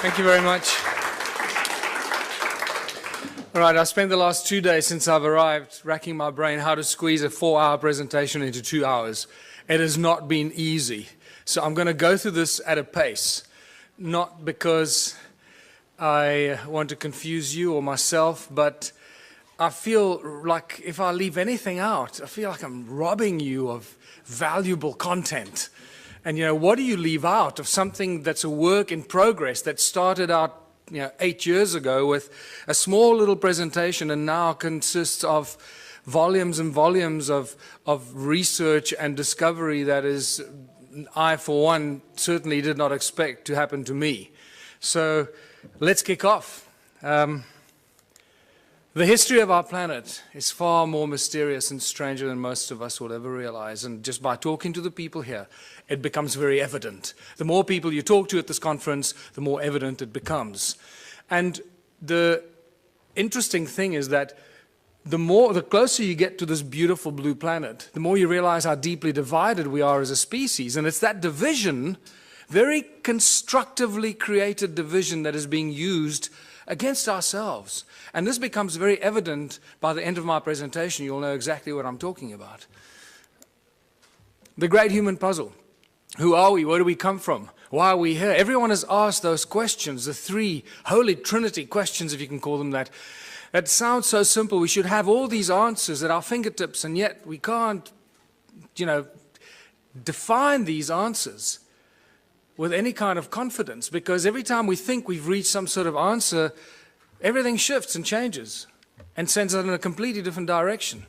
Thank you very much. All right, I spent the last 2 days since I've arrived racking my brain how to squeeze a 4-hour presentation into 2 hours. It has not been easy. So I'm going to go through this at a pace, not because I want to confuse you or myself, but I feel like if I leave anything out, I feel like I'm robbing you of valuable content. And, what do you leave out of something that's a work in progress that started out, 8 years ago with a small little presentation and now consists of volumes and volumes of research and discovery that is, I, for one, certainly did not expect to happen to me. So let's kick off. The history of our planet is far more mysterious and stranger than most of us will ever realize. And just by talking to the people here, it becomes very evident. The more people you talk to at this conference, the more evident it becomes. And the interesting thing is that the closer you get to this beautiful blue planet, the more you realize how deeply divided we are as a species. And it's that division, very constructively created division, that is being used against ourselves. And this becomes very evident by the end of my presentation. You'll know exactly what I'm talking about. The great human puzzle. Who are we? Where do we come from? Why are we here? Everyone has asked those questions, the three Holy Trinity questions, if you can call them that. That sounds so simple. We should have all these answers at our fingertips, and yet we can't, define these answers with any kind of confidence, because every time we think we've reached some sort of answer, everything shifts and changes and sends us in a completely different direction.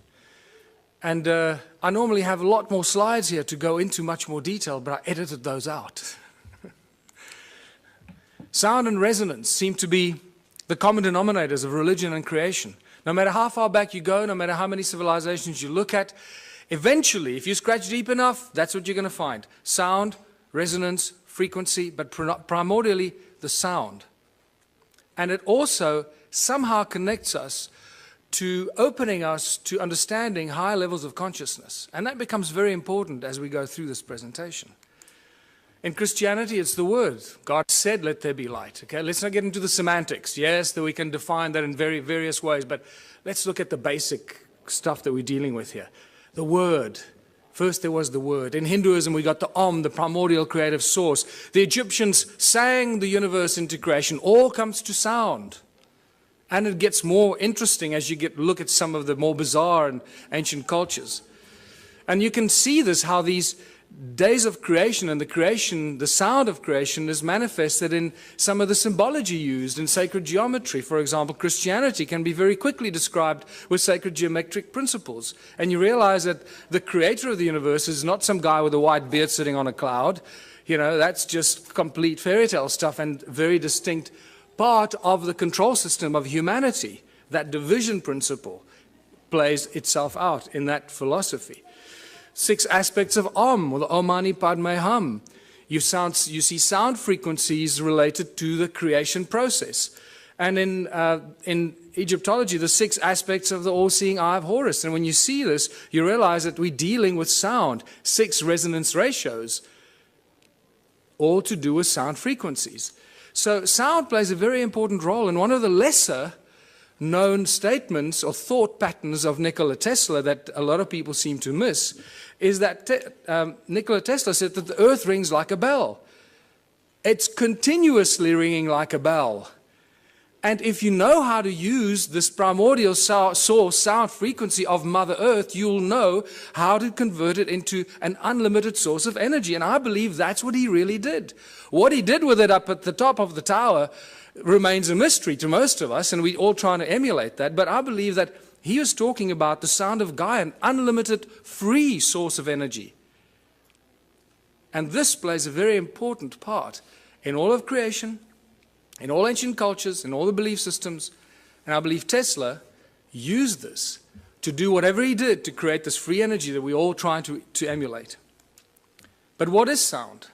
And I normally have a lot more slides here to go into much more detail, but I edited those out. Sound and resonance seem to be the common denominators of religion and creation. No matter how far back you go, no matter how many civilizations you look at, eventually, if you scratch deep enough, that's what you're going to find. Sound, resonance, frequency, but primordially the sound. And it also somehow connects us to opening us to understanding high levels of consciousness. And that becomes very important as we go through this presentation. In Christianity, it's the word. God said, let there be light. Okay, let's not get into the semantics. Yes, that we can define that in very various ways, but let's look at the basic stuff that we're dealing with here. The word. First there was the word. In Hinduism, we got the Om, the primordial creative source. The Egyptians sang the universe into creation. All comes to sound. And it gets more interesting as you look at some of the more bizarre and ancient cultures. And you can see this, how these days of creation and the sound of creation is manifested in some of the symbology used in sacred geometry. For example, Christianity can be very quickly described with sacred geometric principles. And you realize that the creator of the universe is not some guy with a white beard sitting on a cloud. That's just complete fairy tale stuff and very distinct part of the control system of humanity. That division principle plays itself out in that philosophy. 6 aspects of Om, or the Om Mani Padme Hum. You see sound frequencies related to the creation process. And in Egyptology, the 6 aspects of the all-seeing eye of Horus. And when you see this, you realize that we're dealing with sound, 6 resonance ratios, all to do with sound frequencies. So sound plays a very important role, and one of the lesser known statements or thought patterns of Nikola Tesla that a lot of people seem to miss is that Nikola Tesla said that the earth rings like a bell. It's continuously ringing like a bell. And if you know how to use this primordial source sound frequency of Mother Earth, you'll know how to convert it into an unlimited source of energy. And I believe that's what he really did. What he did with it up at the top of the tower remains a mystery to most of us, and we're all trying to emulate that. But I believe that he was talking about the sound of Gaia, an unlimited free source of energy. And this plays a very important part in all of creation, in all ancient cultures, in all the belief systems. And I believe Tesla used this to do whatever he did to create this free energy that we're all trying to emulate. But what is sound?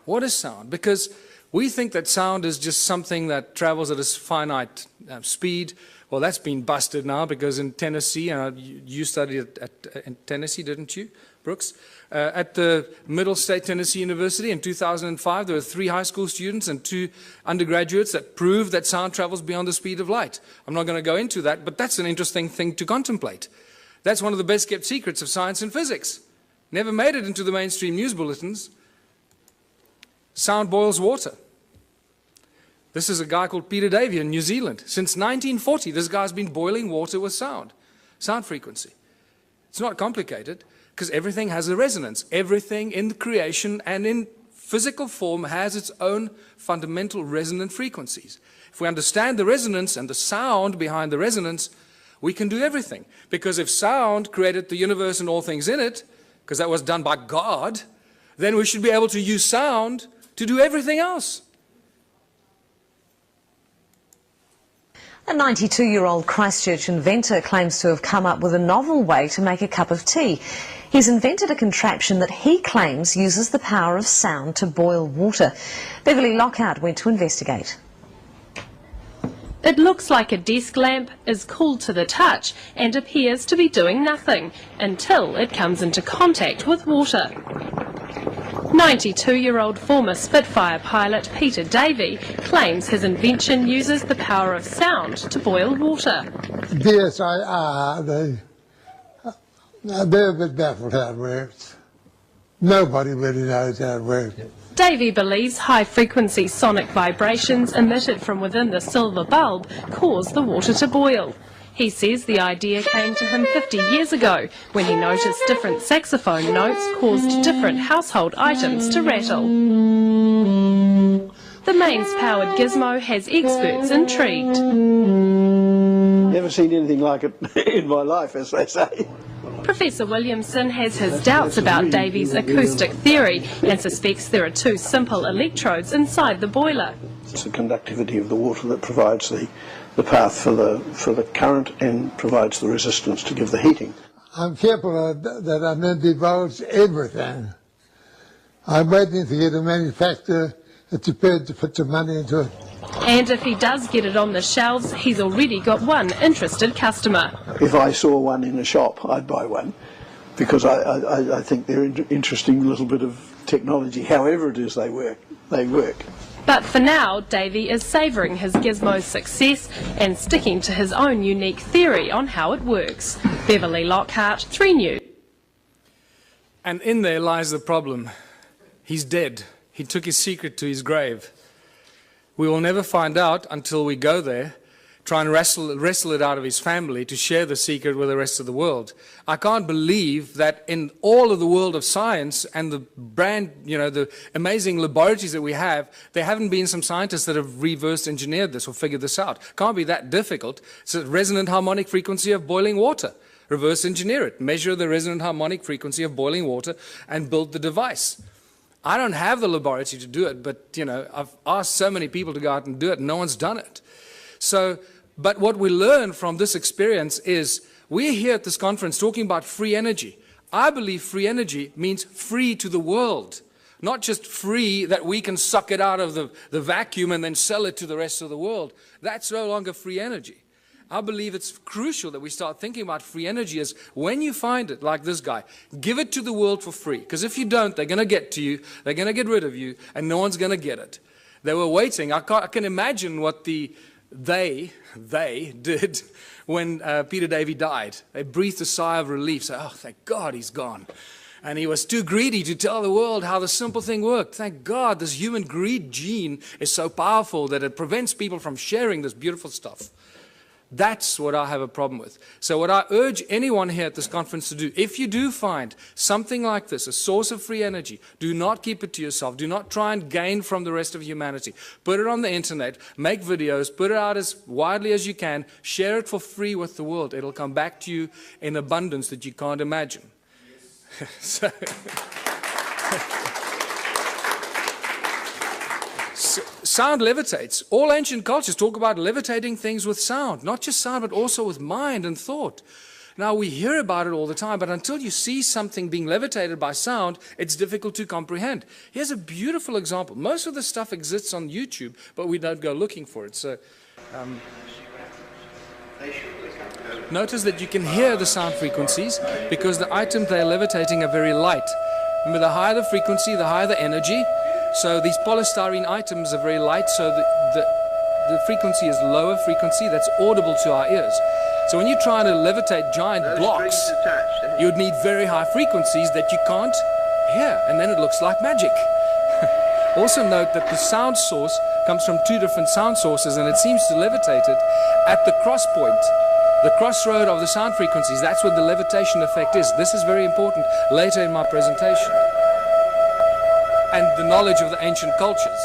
What is sound? Because we think that sound is just something that travels at a finite speed. Well, that's been busted now, because in Tennessee, you studied in Tennessee, didn't you? Brooks, at the Middle State Tennessee University in 2005. There were 3 high school students and 2 undergraduates that proved that sound travels beyond the speed of light. I'm not going to go into that, but that's an interesting thing to contemplate. That's one of the best kept secrets of science and physics. Never made it into the mainstream news bulletins. Sound boils water. This is a guy called Peter Davey in New Zealand. Since 1940, this guy's been boiling water with sound frequency. It's not complicated, because everything has a resonance. Everything in the creation and in physical form has its own fundamental resonant frequencies. If we understand the resonance and the sound behind the resonance, we can do everything. Because if sound created the universe and all things in it, because that was done by God, then we should be able to use sound to do everything else. A 92-year-old Christchurch inventor claims to have come up with a novel way to make a cup of tea. He's invented a contraption that he claims uses the power of sound to boil water. Beverly Lockhart went to investigate. It looks like a desk lamp, is cool to the touch and appears to be doing nothing until it comes into contact with water. 92-year-old former Spitfire pilot Peter Davey claims his invention uses the power of sound to boil water. Yes, they're a bit baffled how it works. Nobody really knows how it works. Davey believes high-frequency sonic vibrations emitted from within the silver bulb cause the water to boil. He says the idea came to him 50 years ago when he noticed different saxophone notes caused different household items to rattle. The mains-powered gizmo has experts intrigued. Never seen anything like it in my life, as they say. Professor Williamson has his doubts about Davey's acoustic theory and suspects there are 2 simple electrodes inside the boiler. It's the conductivity of the water that provides the path for the current and provides the resistance to give the heating. I'm careful that I don't divulge everything. I'm waiting to get a manufacturer that's prepared to put some money into it. And if he does get it on the shelves, he's already got one interested customer. If I saw one in a shop, I'd buy one, because I think they're an interesting little bit of technology. However it is they work. But for now, Davey is savouring his gizmo's success and sticking to his own unique theory on how it works. Beverly Lockhart, 3 News. And in there lies the problem. He's dead. He took his secret to his grave. We will never find out until we go there, try and wrestle it out of his family to share the secret with the rest of the world. I can't believe that in all of the world of science and the the amazing laboratories that we have, there haven't been some scientists that have reverse engineered this or figured this out. Can't be that difficult. It's a resonant harmonic frequency of boiling water. Reverse engineer it. Measure the resonant harmonic frequency of boiling water and build the device. I don't have the laboratory to do it, but I've asked so many people to go out and do it, and no one's done it. So, but what we learn from this experience is we're here at this conference talking about free energy. I believe free energy means free to the world, not just free that we can suck it out of the vacuum and then sell it to the rest of the world. That's no longer free energy. I believe it's crucial that we start thinking about free energy as when you find it, like this guy, give it to the world for free. Because if you don't, they're going to get to you, they're going to get rid of you, and no one's going to get it. They were waiting. I can imagine what they did when Peter Davey died. They breathed a sigh of relief, say, oh, thank God he's gone. And he was too greedy to tell the world how the simple thing worked. Thank God this human greed gene is so powerful that it prevents people from sharing this beautiful stuff. That's what I have a problem with. So what I urge anyone here at this conference to do, if you do find something like this, a source of free energy, do not keep it to yourself. Do not try and gain from the rest of humanity. Put it on the internet, make videos, put it out as widely as you can, share it for free with the world. It'll come back to you in abundance that you can't imagine. Yes. Sound levitates. All ancient cultures talk about levitating things with sound, not just sound, but also with mind and thought. Now, we hear about it all the time, but until you see something being levitated by sound, it's difficult to comprehend. Here's a beautiful example. Most of the stuff exists on YouTube, but we don't go looking for it. So, Notice that you can hear the sound frequencies because the items they're levitating are very light. Remember, the higher the frequency, the higher the energy. So these polystyrene items are very light, so the frequency is lower frequency that's audible to our ears. So when you're trying to levitate giant blocks, you would need very high frequencies that you can't hear, and then it looks like magic. Also note that the sound source comes from two different sound sources, and it seems to levitate it at the cross point, the crossroad of the sound frequencies. That's what the levitation effect is. This is very important later in my presentation. And the knowledge of the ancient cultures.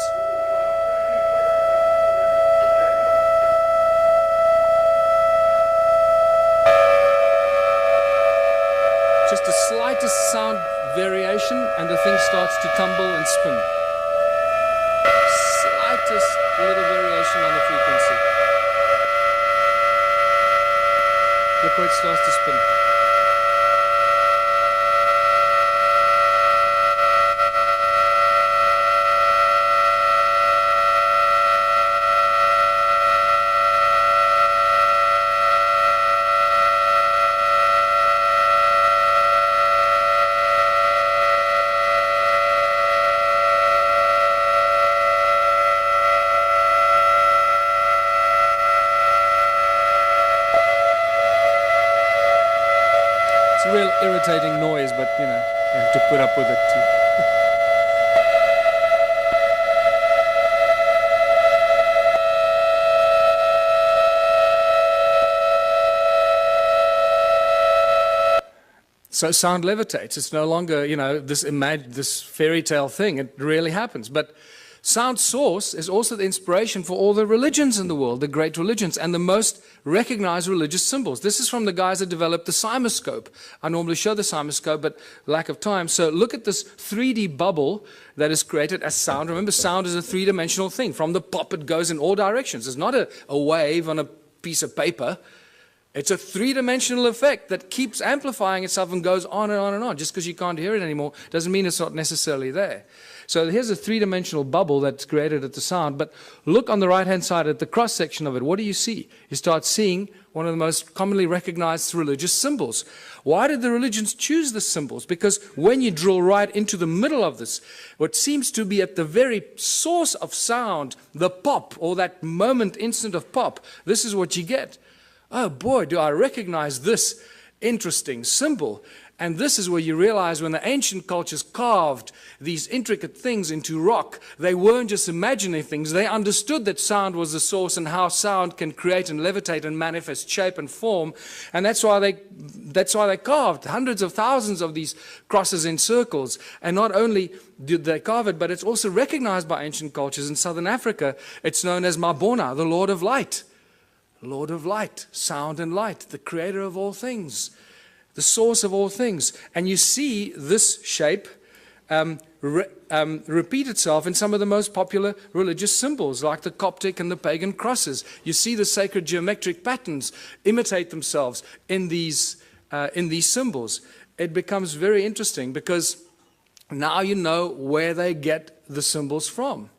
Just the slightest sound variation and the thing starts to tumble and spin. Slightest little variation on the frequency. Look where it starts to spin. Real irritating noise, but you know, you have to put up with it too. So sound levitates. It's no longer, you know, this fairy tale thing. It really happens. But sound source is also the inspiration for all the religions in the world, the great religions, and the most recognized religious symbols. This is from the guys that developed the cymoscope. I normally show the cymoscope, but lack of time. So look at this 3D bubble that is created as sound. Remember, sound is a three-dimensional thing. From the pop, it goes in all directions. It's not a wave on a piece of paper. It's a three-dimensional effect that keeps amplifying itself and goes on and on and on. Just because you can't hear it anymore doesn't mean it's not necessarily there. So here's a three-dimensional bubble that's created at the sound, but look on the right-hand side at the cross-section of it. What do you see? You start seeing one of the most commonly recognized religious symbols. Why did the religions choose the symbols? Because when you drill right into the middle of this, what seems to be at the very source of sound, the pop, or that moment, instant of pop, this is what you get. Oh boy, do I recognize this interesting symbol. And this is where you realize when the ancient cultures carved these intricate things into rock, they weren't just imagining things. They understood that sound was the source and how sound can create and levitate and manifest shape and form. And that's why they carved hundreds of thousands of these crosses in circles. And not only did they carve it, but it's also recognized by ancient cultures. In southern Africa, it's known as Mabona, the Lord of Light. Lord of Light, sound and light, the creator of all things, the source of all things. And you see this shape repeat itself in some of the most popular religious symbols, like the Coptic and the pagan crosses. You see the sacred geometric patterns imitate themselves in these symbols. It becomes very interesting because now you know where they get the symbols from.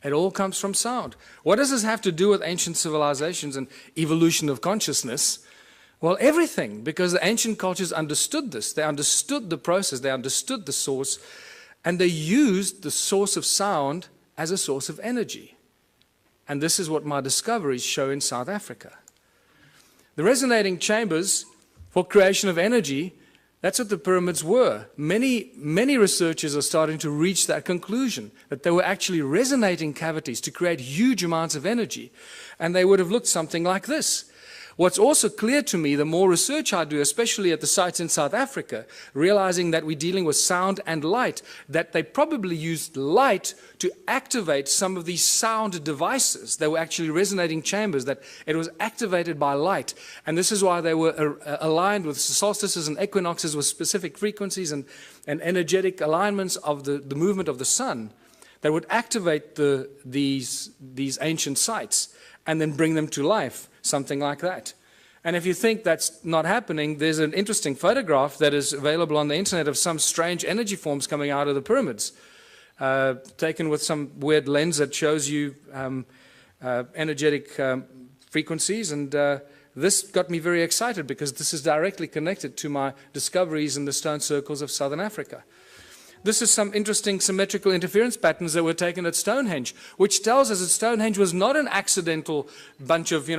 It all comes from sound. What does this have to do with ancient civilizations and evolution of consciousness? Well, everything, because the ancient cultures understood this. They understood the process, they understood the source, and they used the source of sound as a source of energy. And this is what my discoveries show in South Africa. The resonating chambers for creation of energy, that's what the pyramids were. Many researchers are starting to reach that conclusion, that they were actually resonating cavities to create huge amounts of energy. And they would have looked something like this. What's also clear to me, the more research I do, especially at the sites in South Africa, realizing that we're dealing with sound and light, that they probably used light to activate some of these sound devices. They were actually resonating chambers, that it was activated by light. And this is why they were aligned with solstices and equinoxes with specific frequencies and energetic alignments of the movement of the sun that would activate these ancient sites and then bring them to life. Something like that. And if you think that's not happening, there's an interesting photograph that is available on the internet of some strange energy forms coming out of the pyramids, taken with some weird lens that shows you energetic frequencies, and this got me very excited because this is directly connected to my discoveries in the stone circles of southern Africa. This is some interesting symmetrical interference patterns that were taken at Stonehenge, which tells us that Stonehenge was not an accidental bunch of,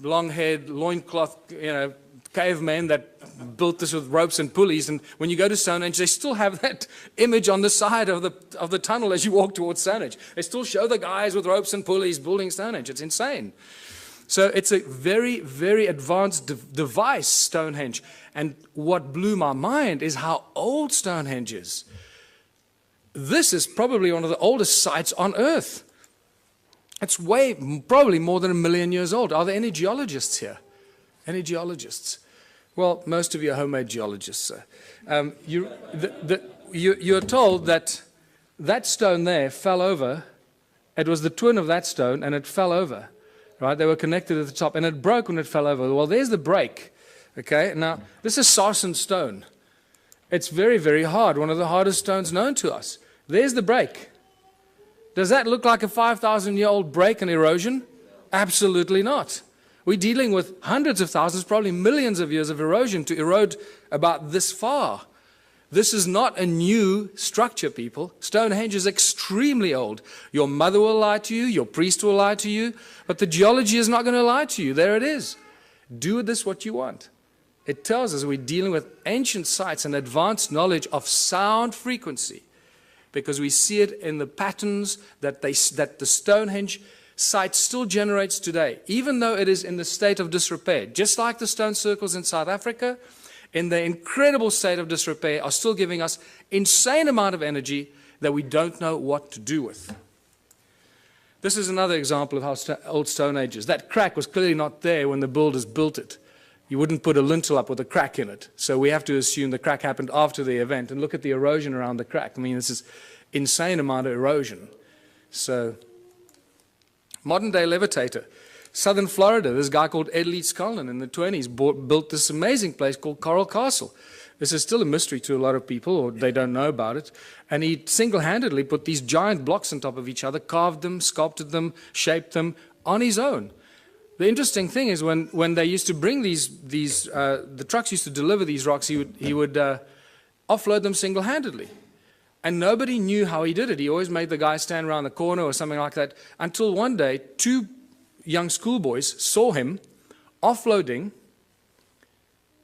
long-haired, loincloth, cavemen that built this with ropes and pulleys. And when you go to Stonehenge, they still have that image on the side of the tunnel as you walk towards Stonehenge. They still show the guys with ropes and pulleys building Stonehenge. It's insane. So it's a very, very advanced device, Stonehenge. And what blew my mind is how old Stonehenge is. This is probably one of the oldest sites on Earth. It's probably more than 1 million years old. Are there any geologists here? Any geologists? Well, most of you are homemade geologists. You're told that that stone there fell over. It was the twin of that stone, and it fell over. Right? They were connected at the top, and it broke when it fell over. Well, there's the break. Okay, now this is sarsen stone. It's very, very hard, one of the hardest stones known to us. There's the break. Does that look like a 5,000-year-old break and erosion? Absolutely not. We're dealing with hundreds of thousands, probably millions of years of erosion to erode about this far. This is not a new structure, people. Stonehenge is extremely old. Your mother will lie to you, your priest will lie to you, but the geology is not going to lie to you. There it is. Do with this what you want. It tells us we're dealing with ancient sites and advanced knowledge of sound frequency, because we see it in the patterns that the Stonehenge site still generates today, even though it is in the state of disrepair. Just like the stone circles in South Africa, in the incredible state of disrepair, are still giving us insane amount of energy that we don't know what to do with. This is another example of how old Stone Age is. That crack was clearly not there when the builders built it. You wouldn't put a lintel up with a crack in it. So we have to assume the crack happened after the event. And look at the erosion around the crack. I mean, this is insane amount of erosion. So, modern day levitator. Southern Florida, this guy called Ed Leeds Cullen in the 20s built this amazing place called Coral Castle. This is still a mystery to a lot of people, or they don't know about it. And he single-handedly put these giant blocks on top of each other, carved them, sculpted them, shaped them on his own. The interesting thing is when they used to bring the trucks used to deliver these rocks, he would offload them single-handedly. And nobody knew how he did it. He always made the guy stand around the corner or something like that, until one day, 2 young schoolboys saw him offloading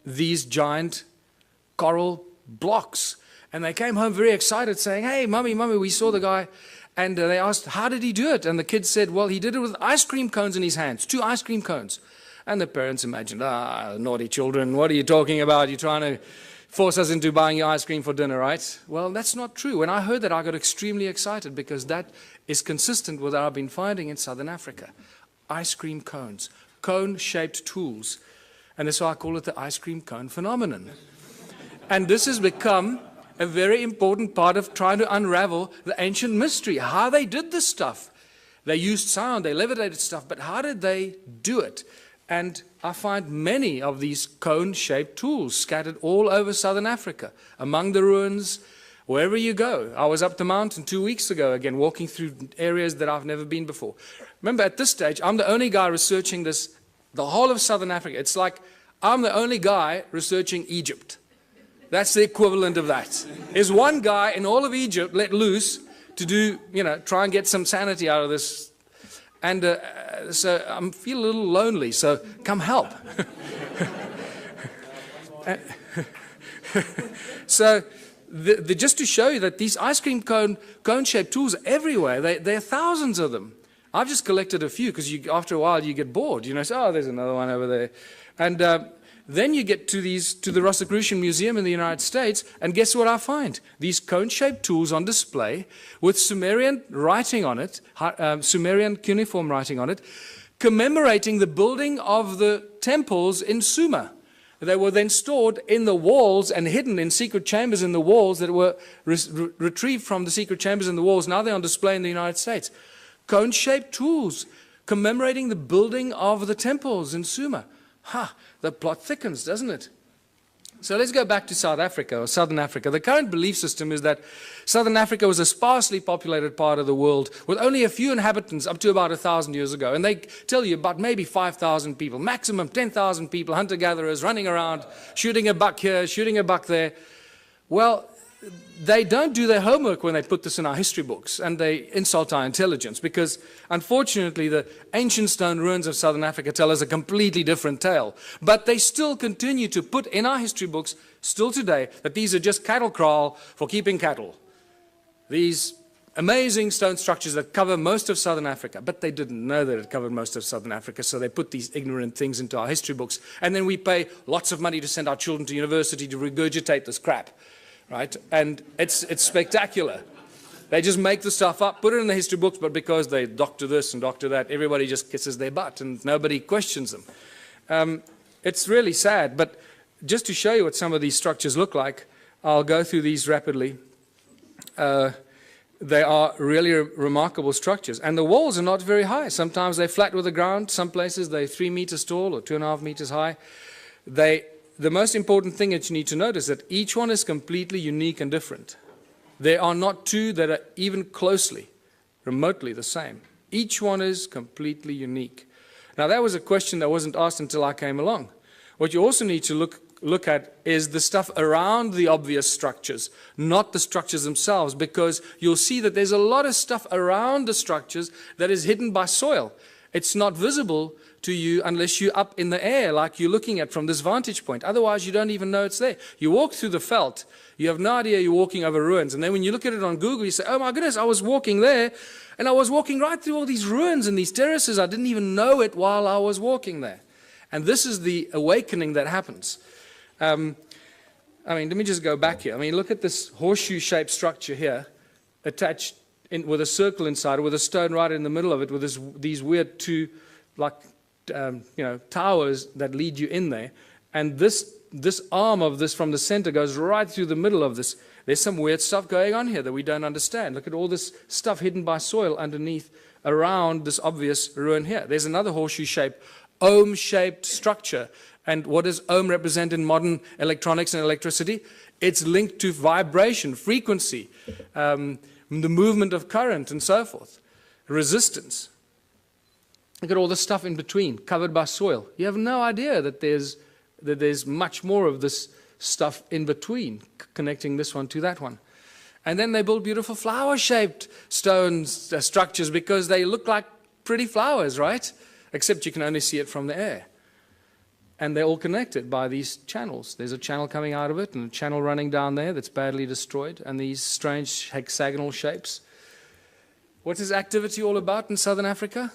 these giant coral blocks. And they came home very excited saying, "Hey, Mummy, we saw the guy." And they asked, "How did he do it?" And the kid said, "Well, he did it with ice cream cones in his hands, 2 ice cream cones." And the parents imagined, naughty children, what are you talking about? You're trying to force us into buying your ice cream for dinner, right? Well, that's not true. When I heard that, I got extremely excited, because that is consistent with what I've been finding in southern Africa. Ice cream cones, cone-shaped tools. And that's why I call it the ice cream cone phenomenon. And this has become a very important part of trying to unravel the ancient mystery, how they did this stuff. They used sound, they levitated stuff, but how did they do it? And I find many of these cone-shaped tools scattered all over southern Africa, among the ruins, wherever you go. I was up the mountain 2 weeks ago, again, walking through areas that I've never been before. Remember, at this stage, I'm the only guy researching this, the whole of southern Africa. It's like I'm the only guy researching Egypt. That's the equivalent of that. There's one guy in all of Egypt let loose to do, try and get some sanity out of this. And so I feel a little lonely, so come help. So just to show you that these ice cream cone-shaped tools are everywhere. There are thousands of them. I've just collected a few, because after a while you get bored. Say, oh, there's another one over there. And then you get to the Rosicrucian Museum in the United States, and guess what I find? These cone-shaped tools on display with Sumerian writing on it, Sumerian cuneiform writing on it, commemorating the building of the temples in Sumer. They were then stored in the walls and hidden in secret chambers in the walls that were retrieved from the secret chambers in the walls. Now they're on display in the United States. Cone-shaped tools commemorating the building of the temples in Sumer. The plot thickens, doesn't it? So let's go back to South Africa, or Southern Africa. The current belief system is that Southern Africa was a sparsely populated part of the world with only a few inhabitants up to about 1,000 years ago. And they tell you about maybe 5,000 people, maximum 10,000 people, hunter-gatherers running around, shooting a buck here, shooting a buck there. Well, they don't do their homework when they put this in our history books, and they insult our intelligence, because unfortunately the ancient stone ruins of Southern Africa tell us a completely different tale. But they still continue to put in our history books, still today, that these are just cattle kraal for keeping cattle. These amazing stone structures that cover most of Southern Africa, but they didn't know that it covered most of Southern Africa, so they put these ignorant things into our history books, and then we pay lots of money to send our children to university to regurgitate this crap. Right? And it's spectacular. They just make the stuff up, put it in the history books, but because they doctor this and doctor that, everybody just kisses their butt and nobody questions them. It's really sad, but just to show you what some of these structures look like, I'll go through these rapidly. They are really remarkable structures. And the walls are not very high. Sometimes they're flat with the ground. Some places they're 3 meters tall or 2.5 meters high. The most important thing that you need to notice is that each one is completely unique and different. There are not two that are even closely, remotely the same. Each one is completely unique. Now that was a question that wasn't asked until I came along. What you also need to look at is the stuff around the obvious structures, not the structures themselves, because you'll see that there's a lot of stuff around the structures that is hidden by soil. It's not visible to you unless you're up in the air, like you're looking at from this vantage point. Otherwise, you don't even know it's there. You walk through the veld, you have no idea you're walking over ruins. And then when you look at it on Google, you say, oh my goodness, I was walking there, and I was walking right through all these ruins and these terraces. I didn't even know it while I was walking there. And this is the awakening that happens. I mean, let me just go back here. I mean, look at this horseshoe-shaped structure here, attached with a circle inside, with a stone right in the middle of it, with these weird two, like, towers that lead you in there. And this arm of this from the center goes right through the middle of this. There's some weird stuff going on here that we don't understand. Look at all this stuff hidden by soil underneath, around this obvious ruin here. There's another horseshoe-shaped, ohm-shaped structure. And what does ohm represent in modern electronics and electricity? It's linked to vibration, frequency, the movement of current, and so forth. Resistance. Look at all the stuff in between, covered by soil. You have no idea that there's much more of this stuff in between, connecting this one to that one. And then they build beautiful flower-shaped stone structures because they look like pretty flowers, right? Except you can only see it from the air. And they're all connected by these channels. There's a channel coming out of it and a channel running down there that's badly destroyed, and these strange hexagonal shapes. What is activity all about in Southern Africa?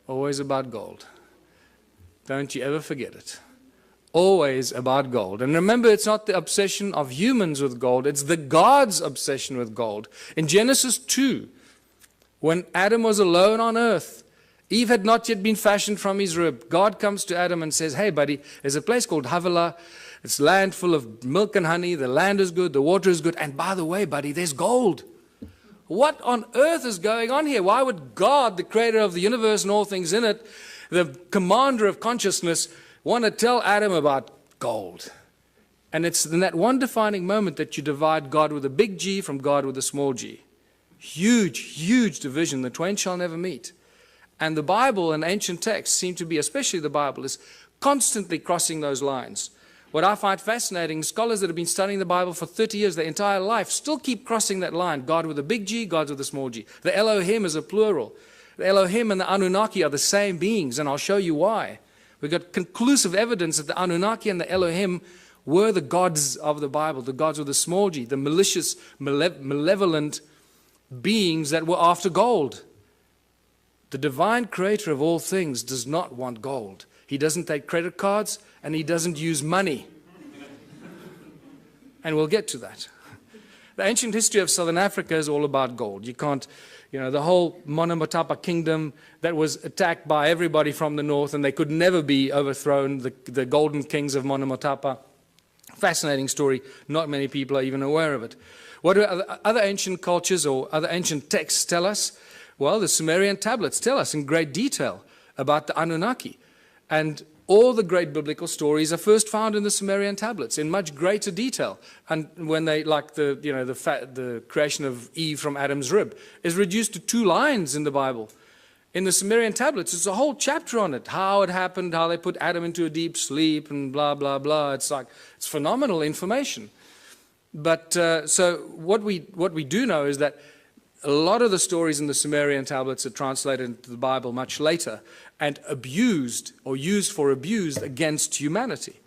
Always about gold. Don't you ever forget it. Always about gold. And remember, it's not the obsession of humans with gold, it's the God's obsession with gold. In Genesis 2, when Adam was alone on earth, Eve had not yet been fashioned from his rib. God comes to Adam and says, hey buddy, there's a place called Havilah. It's land full of milk and honey. The land is good, the water is good. And by the way, buddy, there's gold. What on earth is going on here? Why would God, the creator of the universe and all things in it, the commander of consciousness, want to tell Adam about gold? And it's in that one defining moment that you divide God with a big G from God with a small g. Huge, huge division. The twain shall never meet. And the Bible and ancient texts seem to be, especially the Bible, is constantly crossing those lines. What I find fascinating, scholars that have been studying the Bible for 30 years, their entire life, still keep crossing that line. God with a big G, God with a small g. The Elohim is a plural. The Elohim and the Annunaki are the same beings, and I'll show you why. We've got conclusive evidence that the Annunaki and the Elohim were the gods of the Bible, the gods with a small g, the malicious, malevolent beings that were after gold. The divine creator of all things does not want gold. He doesn't take credit cards, and he doesn't use money. And we'll get to that. The ancient history of Southern Africa is all about gold. You can't, the whole Monomotapa kingdom that was attacked by everybody from the north, and they could never be overthrown, the golden kings of Monomotapa. Fascinating story. Not many people are even aware of it. What do other ancient cultures or other ancient texts tell us? Well, the Sumerian tablets tell us in great detail about the Annunaki. And all the great biblical stories are first found in the Sumerian tablets in much greater detail. And when they, like the creation of Eve from Adam's rib, is reduced to 2 lines in the Bible. In the Sumerian tablets, it's a whole chapter on it, how it happened, how they put Adam into a deep sleep, and blah, blah, blah. It's phenomenal information. But so what we do know is that a lot of the stories in the Sumerian tablets are translated into the Bible much later and abused or used for abuse against humanity.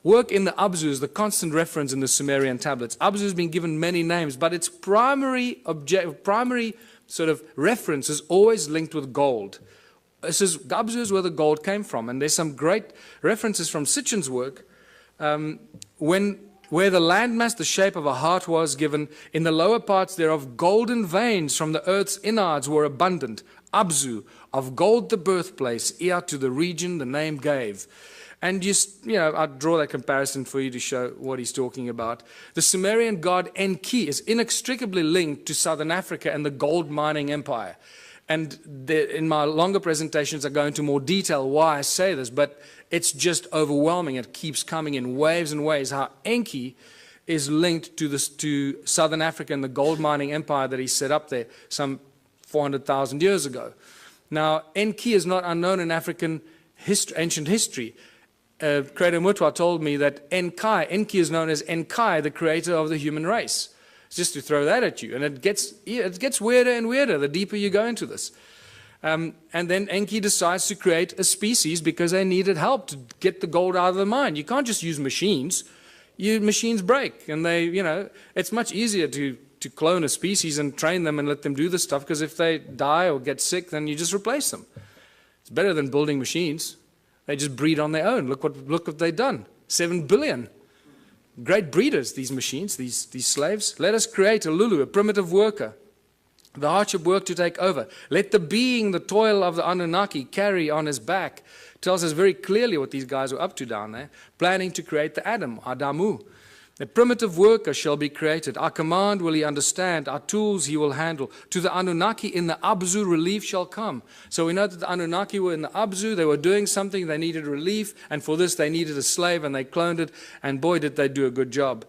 Work in the Abzu is the constant reference in the Sumerian tablets. Abzu has been given many names, but its primary sort of reference is always linked with gold. This is Abzu is where the gold came from, and there's some great references from Sitchin's work where the landmass, the shape of a heart was given, in the lower parts thereof golden veins from the earth's innards were abundant. Abzu, of gold the birthplace, Ea to the region the name gave. And I'll draw that comparison for you to show what he's talking about. The Sumerian god Enki is inextricably linked to Southern Africa and the gold mining empire. And in my longer presentations, I go into more detail why I say this, but it's just overwhelming. It keeps coming in waves and waves, how Enki is linked to Southern Africa and the gold mining empire that he set up there some 400,000 years ago. Now, Enki is not unknown in African ancient history. Creator Mutwa told me that Enki is known as Enkai, the creator of the human race. It's just to throw that at you. And it gets weirder and weirder the deeper you go into this. And then Enki decides to create a species because they needed help to get the gold out of the mine. You can't just use machines. Machines break. And it's much easier to clone a species and train them and let them do this stuff, because if they die or get sick, then you just replace them. It's better than building machines. They just breed on their own. Look what they've done. 7 billion. Great breeders, these machines, these slaves. Let us create a Lulu, a primitive worker. The hardship work to take over. Let the being, the toil of the Annunaki carry on his back. Tells us very clearly what these guys were up to down there. Planning to create the Adam, Adamu. A primitive worker shall be created. Our command will he understand. Our tools he will handle. To the Anunnaki in the Abzu relief shall come. So we know that the Anunnaki were in the Abzu. They were doing something. They needed relief. And for this they needed a slave, and they cloned it. And boy, did they do a good job.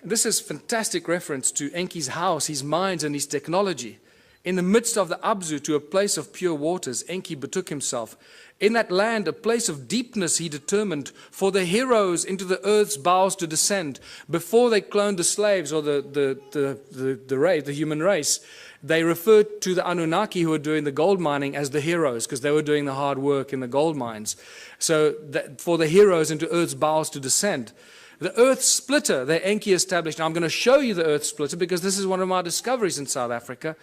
This is fantastic reference to Enki's house, his mines, and his technology. In the midst of the Abzu, to a place of pure waters, Enki betook himself. In that land, a place of deepness he determined for the heroes into the earth's bowels to descend. Before they cloned the slaves or the human race, they referred to the Anunnaki who were doing the gold mining as the heroes, because they were doing the hard work in the gold mines. So for the heroes into earth's bowels to descend. The earth splitter that Enki established. Now I'm going to show you the earth splitter because this is one of my discoveries in South Africa.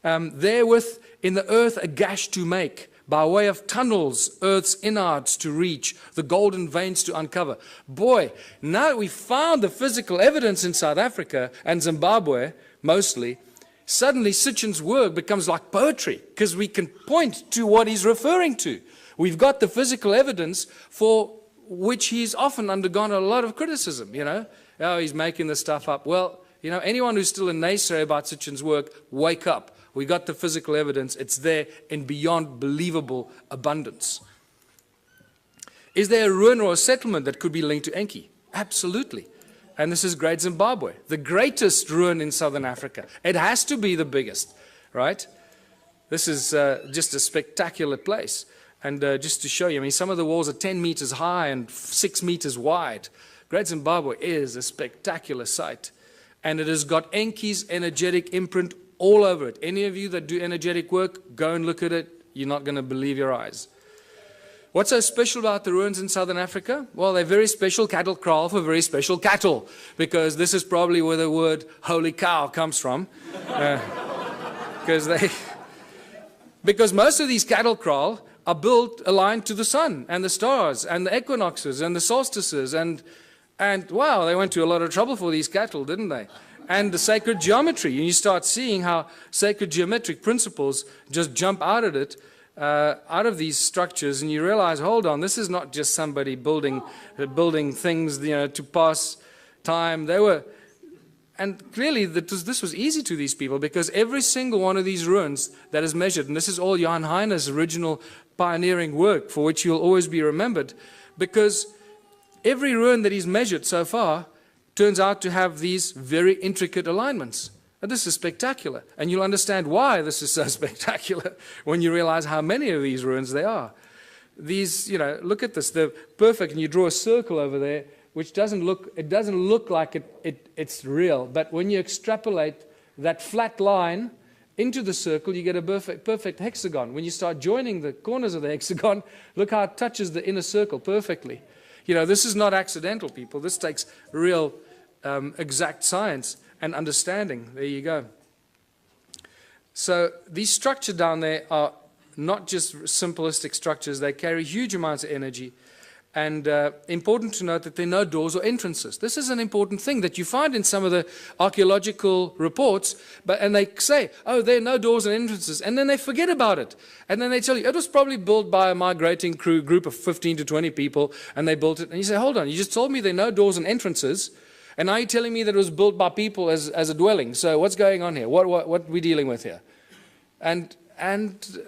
Therewith in the earth a gash to make, by way of tunnels, earth's innards to reach, the golden veins to uncover. Boy, now that we found the physical evidence in South Africa and Zimbabwe, mostly, suddenly Sitchin's work becomes like poetry, because we can point to what he's referring to. We've got the physical evidence for which he's often undergone a lot of criticism, Oh, he's making this stuff up. Well, anyone who's still a naysayer about Sitchin's work, wake up. We got the physical evidence. It's there in beyond believable abundance. Is there a ruin or a settlement that could be linked to Enki? Absolutely. And this is Great Zimbabwe, the greatest ruin in southern Africa. It has to be the biggest, right? This is just a spectacular place. And just to show you, some of the walls are 10 meters high and 6 meters wide. Great Zimbabwe is a spectacular sight. And it has got Enki's energetic imprint all over it. Any of you that do energetic work, go and look at it. You're not going to believe your eyes. What's so special about the ruins in southern Africa? Well, they're very special cattle kraal for very special cattle, because this is probably where the word holy cow comes from. Because most of these cattle kraal are built aligned to the sun and the stars and the equinoxes and the solstices, and wow, they went to a lot of trouble for these cattle, didn't they? And the sacred geometry, and you start seeing how sacred geometric principles just jump out of it, out of these structures, and you realize, hold on, this is not just somebody building things, to pass time. And clearly this was easy to these people, because every single one of these ruins that is measured, and this is all Jan Heine's original pioneering work for which you'll always be remembered, because every ruin that he's measured so far turns out to have these very intricate alignments. And this is spectacular. And you'll understand why this is so spectacular when you realize how many of these ruins there are. These, look at this, they're perfect, and you draw a circle over there, which doesn't look like it's real. But when you extrapolate that flat line into the circle, you get a perfect hexagon. When you start joining the corners of the hexagon, look how it touches the inner circle perfectly. This is not accidental, people. This takes real exact science and understanding. There you go. So these structures down there are not just simplistic structures. They carry huge amounts of energy. And important to note that there are no doors or entrances. This is an important thing that you find in some of the archaeological reports, and they say, oh, there are no doors and entrances, and then they forget about it. And then they tell you, it was probably built by a migrating group of 15 to 20 people, and they built it. And you say, hold on, you just told me there are no doors and entrances, and now you're telling me that it was built by people as a dwelling. So what's going on here? What are we dealing with here? And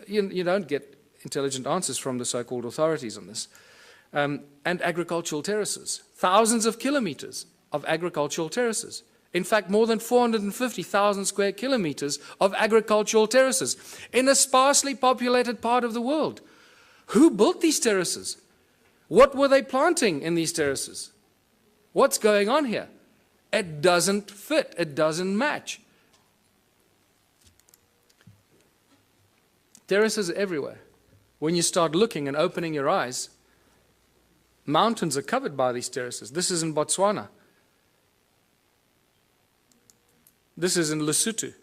you don't get intelligent answers from the so-called authorities on this. And agricultural terraces. Thousands of kilometers of agricultural terraces. In fact, more than 450,000 square kilometers of agricultural terraces in a sparsely populated part of the world. Who built these terraces? What were they planting in these terraces? What's going on here? It doesn't fit. It doesn't match. Terraces are everywhere. When you start looking and opening your eyes, mountains are covered by these terraces. This is in Botswana. This is in Lesotho.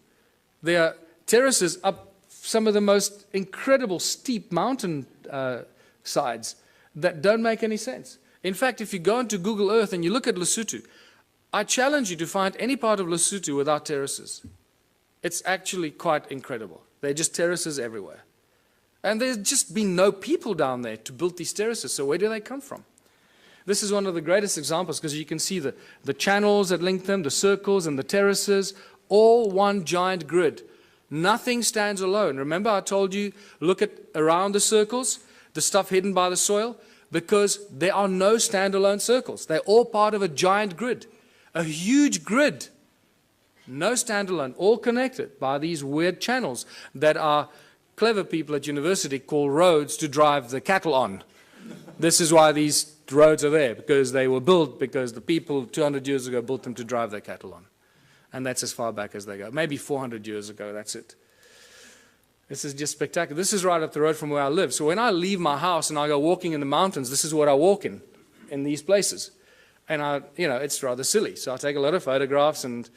There are terraces up some of the most incredible steep mountain sides that don't make any sense. In fact, if you go into Google Earth and you look at Lesotho, I challenge you to find any part of Lesotho without terraces. It's actually quite incredible. There are just terraces everywhere. And there's just been no people down there to build these terraces, so where do they come from? This is one of the greatest examples, because you can see the channels that link them, the circles and the terraces, all one giant grid. Nothing stands alone. Remember I told you, look at around the circles, the stuff hidden by the soil, because there are no standalone circles. They're all part of a giant grid, a huge grid. No standalone, all connected by these weird channels that are clever people at university call roads to drive the cattle on. This is why these roads are there, because they were built because the people 200 years ago built them to drive their cattle on. And that's as far back as they go. Maybe 400 years ago, that's it. This is just spectacular. This is right up the road from where I live. So when I leave my house and I go walking in the mountains, this is what I walk in these places. And it's rather silly. So I take a lot of photographs and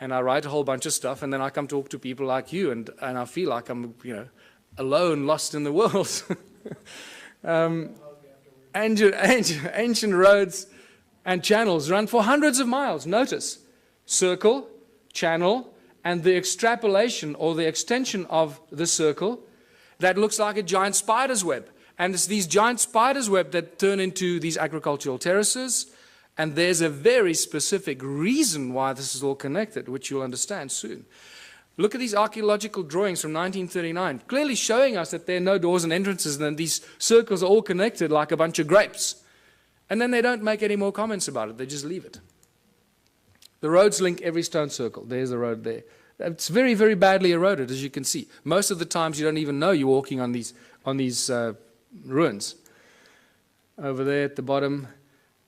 I write a whole bunch of stuff, and then I come talk to people like you, and I feel like I'm, alone, lost in the world. Ancient roads and channels run for hundreds of miles. Notice, circle, channel, and the extrapolation or the extension of the circle that looks like a giant spider's web. And it's these giant spider's web that turn into these agricultural terraces. And there's a very specific reason why this is all connected, which you'll understand soon. Look at these archaeological drawings from 1939, clearly showing us that there are no doors and entrances, and these circles are all connected like a bunch of grapes. And then they don't make any more comments about it, they just leave it. The roads link every stone circle. There's the road there. It's very, very badly eroded, as you can see. Most of the times you don't even know you're walking on these ruins. Over there at the bottom,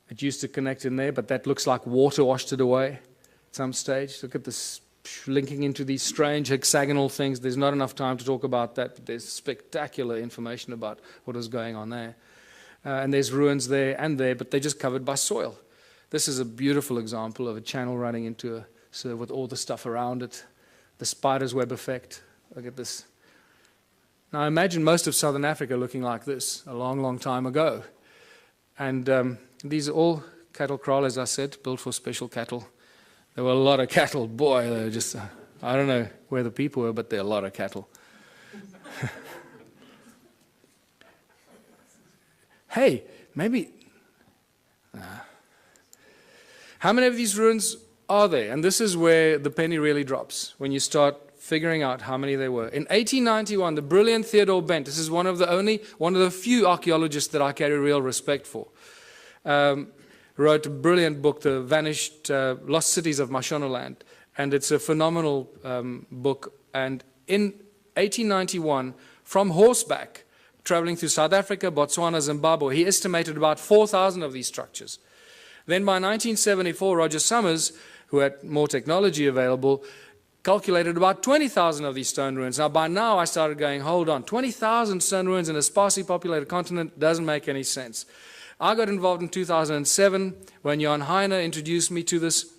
it used to connect in there, but that looks like water washed it away at some stage. Look at this linking into these strange hexagonal things. There's not enough time to talk about that, but there's spectacular information about what is going on there. And there's ruins there and there, but they're just covered by soil. This is a beautiful example of a channel running into with all the stuff around it. The spider's web effect. Look at this. Now imagine most of southern Africa looking like this a long, long time ago. And these are all cattle kraal, as I said, built for special cattle. There were a lot of cattle. Boy, they were just, I don't know where the people were, but there are a lot of cattle. Hey, maybe... How many of these ruins are there? And this is where the penny really drops, when you start figuring out how many there were. In 1891, the brilliant Theodore Bent, this is one of the few archaeologists that I carry real respect for, wrote a brilliant book, The Vanished Lost Cities of Mashonaland, and it's a phenomenal book. And in 1891, from horseback, traveling through South Africa, Botswana, Zimbabwe, he estimated about 4,000 of these structures. Then by 1974, Roger Summers, who had more technology available, calculated about 20,000 of these stone ruins. Now, by now, I started going, hold on, 20,000 stone ruins in a sparsely populated continent doesn't make any sense. I got involved in 2007 when Jan Heine introduced me to this,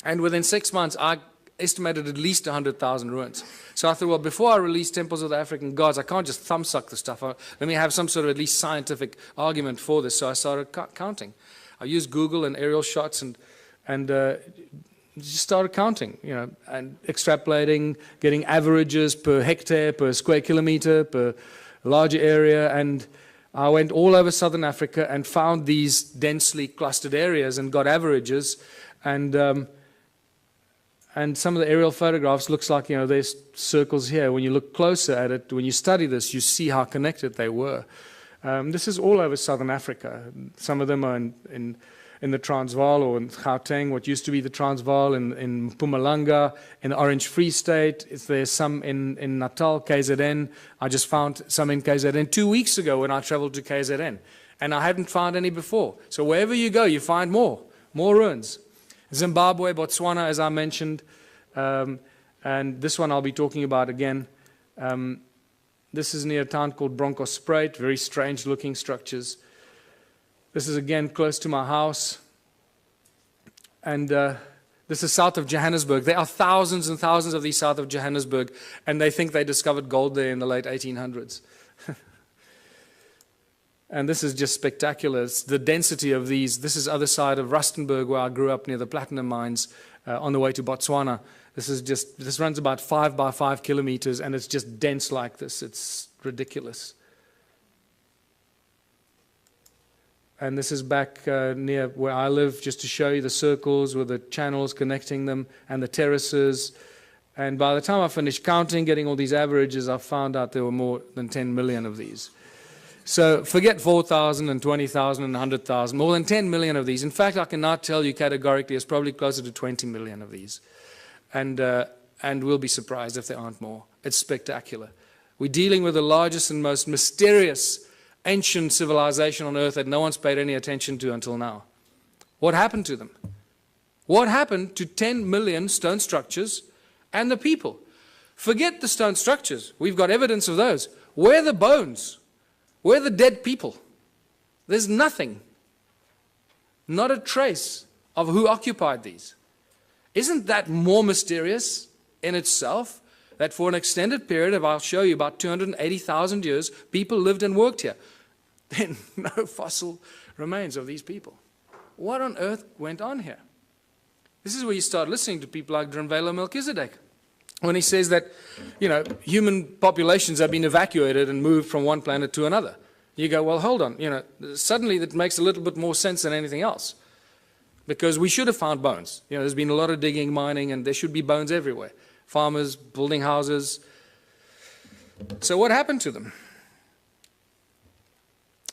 and within 6 months, I estimated at least 100,000 ruins. So I thought, well, before I release Temples of the African Gods, I can't just thumbsuck the stuff. Let me have some sort of at least scientific argument for this. So I started counting. I used Google and aerial shots and just started counting, and extrapolating, getting averages per hectare, per square kilometer, per larger area. And I went all over southern Africa and found these densely clustered areas and got averages. And some of the aerial photographs looks like, there's circles here. When you look closer at it, when you study this, you see how connected they were. This is all over southern Africa. Some of them are in the Transvaal or in Gauteng, what used to be the Transvaal, in Mpumalanga, in the Orange Free State. There's some in Natal, KZN. I just found some in KZN 2 weeks ago when I traveled to KZN. And I hadn't found any before. So wherever you go, you find more ruins. Zimbabwe, Botswana, as I mentioned. And this one I'll be talking about again. This is near a town called Bronkhorstspruit, very strange looking structures. This is again close to my house. And this is south of Johannesburg. There are thousands and thousands of these south of Johannesburg, and they think they discovered gold there in the late 1800s. And this is just spectacular. It's the density of these. This is other side of Rustenburg, where I grew up near the platinum mines on the way to Botswana. This runs about 5 by 5 kilometers, and it's just dense like this. It's ridiculous. And this is back near where I live, just to show you the circles with the channels connecting them and the terraces. And by the time I finished counting, getting all these averages, I found out there were more than 10 million of these. So forget 4,000 and 20,000 and 100,000, more than 10 million of these. In fact, I can now tell you categorically it's probably closer to 20 million of these. And we'll be surprised if there aren't more. It's spectacular. We're dealing with the largest and most mysterious ancient civilization on earth that no one's paid any attention to until now. What happened to them? What happened to 10 million stone structures and the people? Forget the stone structures. We've got evidence of those. Where are the bones? Where are the dead people? There's nothing. Not a trace of who occupied these. Isn't that more mysterious in itself? That for an extended period of, I'll show you, about 280,000 years, people lived and worked here. Then no fossil remains of these people. What on earth went on here? This is where you start listening to people like Drunvalo Melchizedek, when he says that, human populations have been evacuated and moved from one planet to another. You go, well, hold on, suddenly that makes a little bit more sense than anything else. Because we should have found bones. There's been a lot of digging, mining, and there should be bones everywhere. Farmers, building houses. So what happened to them?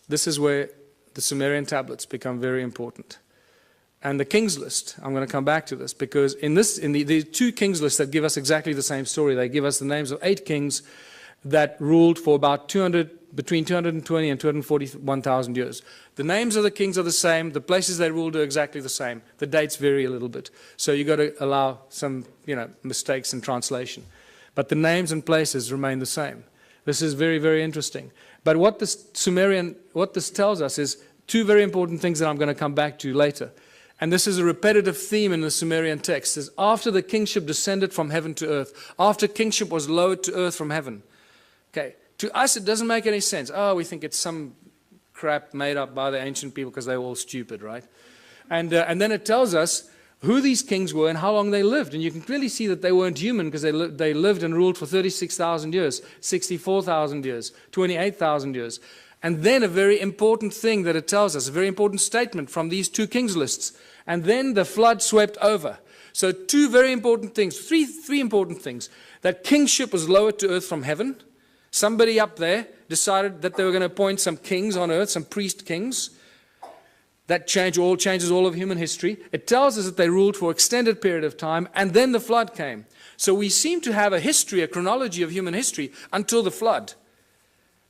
This is where the Sumerian tablets become very important. And the King's List, I'm going to come back to this, because in the two King's Lists that give us exactly the same story. They give us the names of 8 kings that ruled for about between 220 and 241,000 years. The names of the kings are the same. The places they ruled are exactly the same. The dates vary a little bit. So you've got to allow some mistakes in translation. But the names and places remain the same. This is very, very interesting. But what this tells us is 2 very important things that I'm going to come back to later. And this is a repetitive theme in the Sumerian text. Is after the kingship descended from heaven to earth, after kingship was lowered to earth from heaven. Okay, to us it doesn't make any sense. Oh, we think it's some crap made up by the ancient people because they were all stupid, right? And then it tells us who these kings were and how long they lived. And you can clearly see that they weren't human, because they lived and ruled for 36,000 years, 64,000 years, 28,000 years. And then a very important thing that it tells us, a very important statement from these 2 kings lists. And then the flood swept over. So two very important things, three important things. That kingship was lowered to earth from heaven. Somebody up there decided that they were going to appoint some kings on earth, some priest kings. That changes all of human history. It tells us that they ruled for an extended period of time, and then the flood came. So we seem to have a history, a chronology of human history until the flood.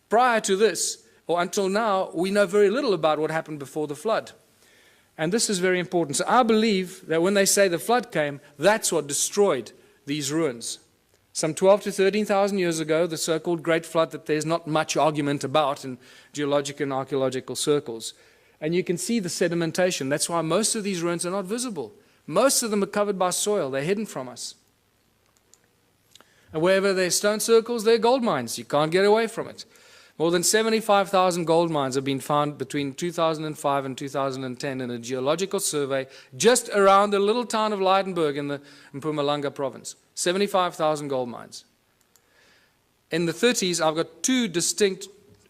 Prior to this, or until now, we know very little about what happened before the flood. And this is very important. So I believe that when they say the flood came, that's what destroyed these ruins. Some 12 to 13,000 years ago, the so-called Great Flood that there's not much argument about in geologic and archaeological circles. And you can see the sedimentation. That's why most of these ruins are not visible. Most of them are covered by soil. They're hidden from us. And wherever there's stone circles, there are gold mines. You can't get away from it. More than 75,000 gold mines have been found between 2005 and 2010 in a geological survey just around the little town of Leidenburg in Mpumalanga province. 75,000 gold mines. In the 30s, I've got two distinct,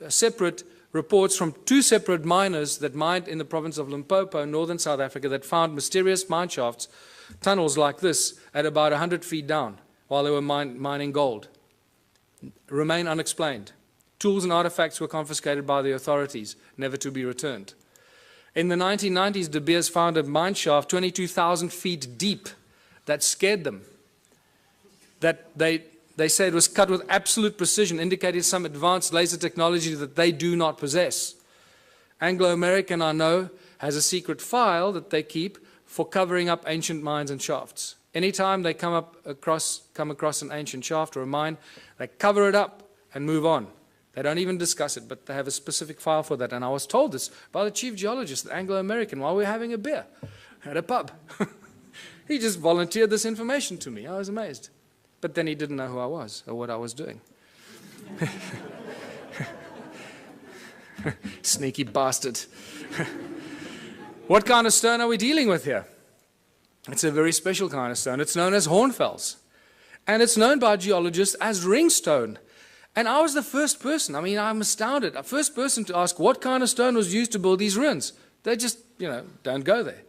separate reports from two separate miners that mined in the province of Limpopo, northern South Africa, that found mysterious mine shafts, tunnels like this, at about 100 feet down while they were mining gold. Remain unexplained. Tools and artifacts were confiscated by the authorities, never to be returned. In the 1990s, De Beers found a mine shaft 22,000 feet deep that scared them. That they say it was cut with absolute precision, indicating some advanced laser technology that they do not possess. Anglo-American, I know, has a secret file that they keep for covering up ancient mines and shafts. Anytime they come across an ancient shaft or a mine, they cover it up and move on. They don't even discuss it, but they have a specific file for that. And I was told this by the chief geologist, the Anglo-American, while we were having a beer at a pub. He just volunteered this information to me. I was amazed. But then he didn't know who I was or what I was doing. Sneaky bastard. What kind of stone are we dealing with here? It's a very special kind of stone. It's known as hornfels. And it's known by geologists as ringstone. And I was the first person, I'm astounded, the first person to ask what kind of stone was used to build these ruins. They just, don't go there.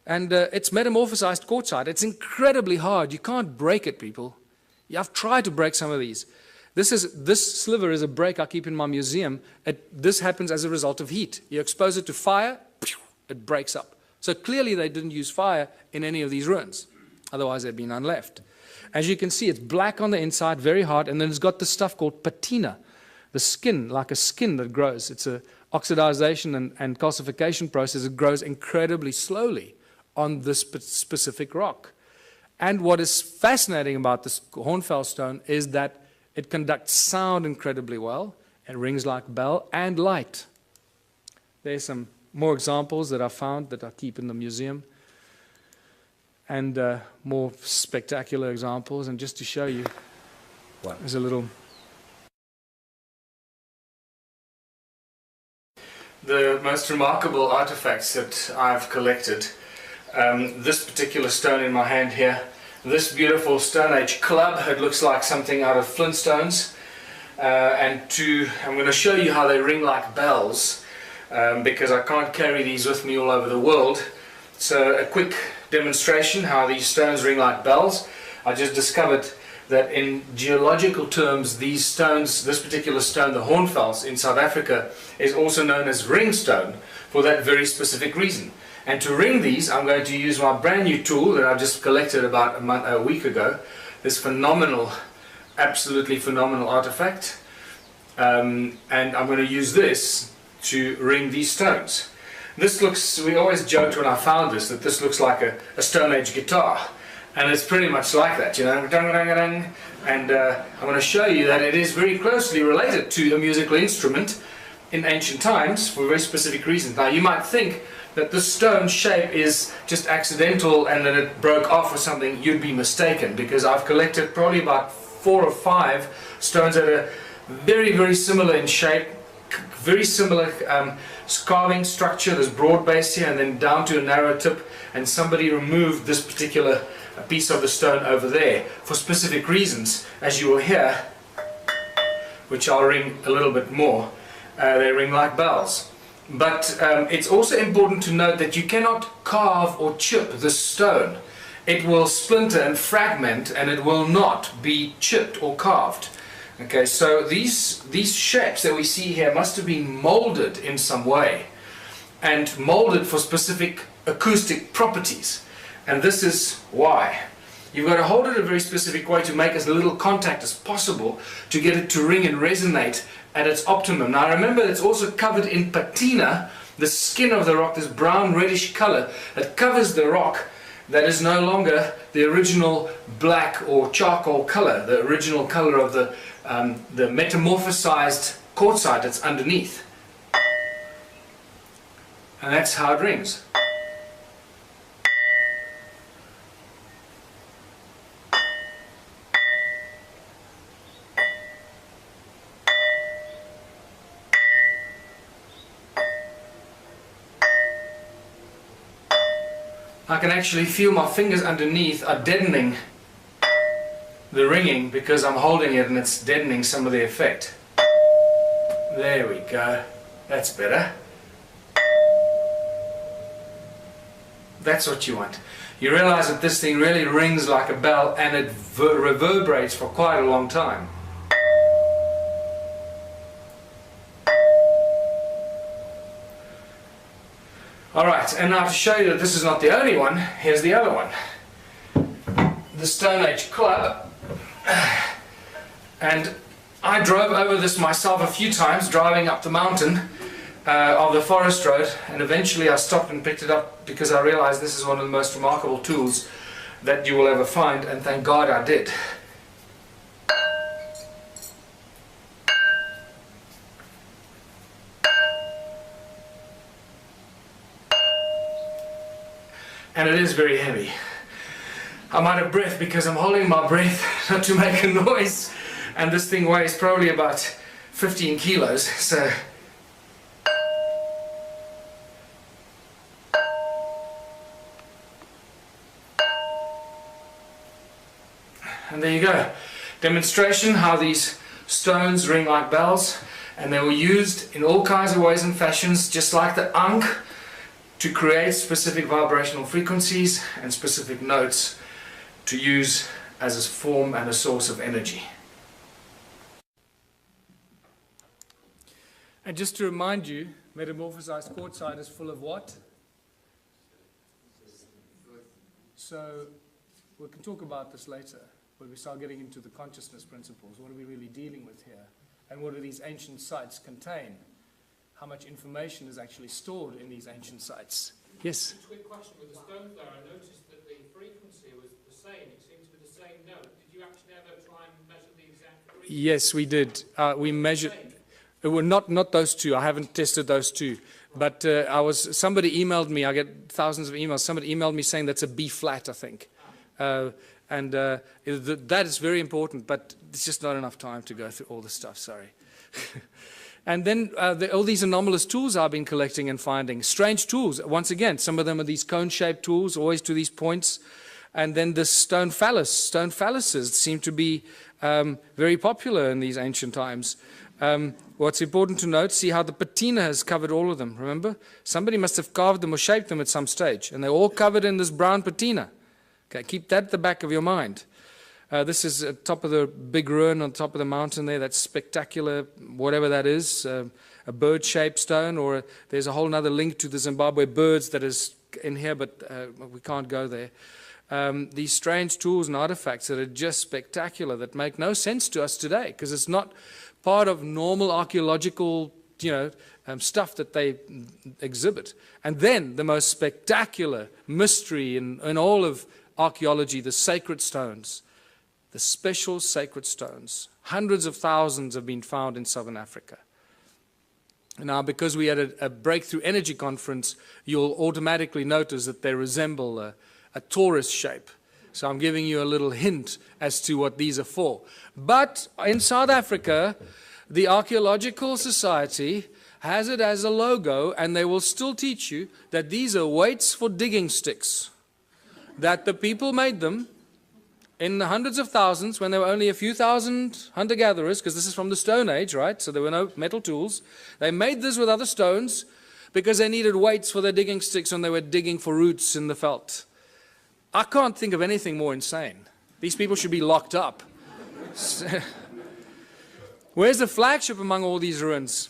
And it's metamorphosized quartzite. It's incredibly hard. You can't break it, people. I've tried to break some of these. This sliver is a break I keep in my museum. This happens as a result of heat. You expose it to fire, it breaks up. So clearly they didn't use fire in any of these ruins. Otherwise there'd be none left. As you can see, it's black on the inside, very hard, and then it's got this stuff called patina, the skin, like a skin that grows. It's an oxidization and calcification process. It grows incredibly slowly on this specific rock. And what is fascinating about this hornfels stone is that it conducts sound incredibly well. It rings like bell and light. There's some more examples that I found that I keep in the museum. And more spectacular examples. And just to show you, there's a little... The most remarkable artifacts that I've collected, this particular stone in my hand here, this beautiful Stone Age club, it looks like something out of Flintstones. I'm going to show you how they ring like bells, because I can't carry these with me all over the world. So a quick demonstration how these stones ring like bells. I just discovered that in geological terms, these stones, this particular stone, the hornfels in South Africa, is also known as ringstone for that very specific reason. And to ring these, I'm going to use my brand new tool that I just collected about a week ago. This phenomenal, absolutely phenomenal artifact. And I'm going to use this to ring these stones. This looks, we always joked when I found this, that this looks like a Stone Age guitar. And it's pretty much like that, And I'm going to show you that it is very closely related to a musical instrument in ancient times for very specific reasons. Now you might think that the stone shape is just accidental and that it broke off or something. You'd be mistaken, because I've collected probably about 4 or 5 stones that are very, very similar in shape, very similar carving structure. There's broad base here and then down to a narrow tip, and somebody removed this particular piece of the stone over there for specific reasons, as you will hear, which I'll ring a little bit more. They ring like bells. But it's also important to note that you cannot carve or chip this stone. it will splinter and fragment, and it will not be chipped or carved. Okay, so these shapes that we see here must have been molded in some way, and molded for specific acoustic properties. And this is why. You've got to hold it a very specific way to make as little contact as possible to get it to ring and resonate at its optimum. Now remember, it's also covered in patina, the skin of the rock, this brown reddish color that covers the rock, that is no longer the original black or charcoal color, the original color of the metamorphosized quartzite that's underneath. And that's how it rings. I can actually feel my fingers underneath are deadening the ringing because I'm holding it and it's deadening some of the effect. There we go. That's better. That's what you want. You realize that this thing really rings like a bell and it reverberates for quite a long time. Alright, and now to show you that this is not the only one, here's the other one. The Stone Age Club. And I drove over this myself a few times, driving up the mountain of the forest road, and eventually I stopped and picked it up because I realized this is one of the most remarkable tools that you will ever find, and thank God I did. And it is very heavy. I'm out of breath because I'm holding my breath not to make a noise, and this thing weighs probably about 15 kilos, so and there you go. Demonstration how these stones ring like bells, and they were used in all kinds of ways and fashions, just like the Ankh, to create specific vibrational frequencies and specific notes to use as a form and a source of energy. And just to remind you, metamorphosized quartzite is full of what? So we can talk about this later when we start getting into the consciousness principles. What are we really dealing with here? And what do these ancient sites contain? How much information is actually stored in these ancient sites? Yes? Just a quick question. With the stones there, I noticed that the frequency was the same. It seemed to be the same note. Did you actually ever try and measure the exact frequency? Yes, we did. We measured. Well, not those two. I haven't tested those two. But somebody emailed me. I get thousands of emails. Somebody emailed me saying that's a B flat, I think. That is very important, but it's just not enough time to go through all the stuff. Sorry. And then all these anomalous tools I've been collecting and finding. Strange tools. Once again, some of them are these cone-shaped tools, always to these points. And then the stone phallus. Stone phalluses seem to be very popular in these ancient times. What's important to note, see how the patina has covered all of them, remember? Somebody must have carved them or shaped them at some stage. And they're all covered in this brown patina. Okay, keep that at the back of your mind. This is at top of the big ruin on top of the mountain there. That's spectacular, whatever that is, a bird-shaped stone, or there's a whole other link to the Zimbabwe birds that is in here, but we can't go there. These strange tools and artifacts that are just spectacular, that make no sense to us today, because it's not part of normal archaeological, stuff that they exhibit. And then the most spectacular mystery in all of archaeology, the sacred stones. The special sacred stones. Hundreds of thousands have been found in southern Africa. Now, because we had a breakthrough energy conference, you'll automatically notice that they resemble a torus shape. So I'm giving you a little hint as to what these are for. But in South Africa, the Archaeological Society has it as a logo, and they will still teach you that these are weights for digging sticks. That the people made them in the hundreds of thousands, when there were only a few thousand hunter-gatherers, because this is from the Stone Age, right? So there were no metal tools. They made this with other stones because they needed weights for their digging sticks when they were digging for roots in the veld. I can't think of anything more insane. These people should be locked up. Where's the flagship among all these ruins?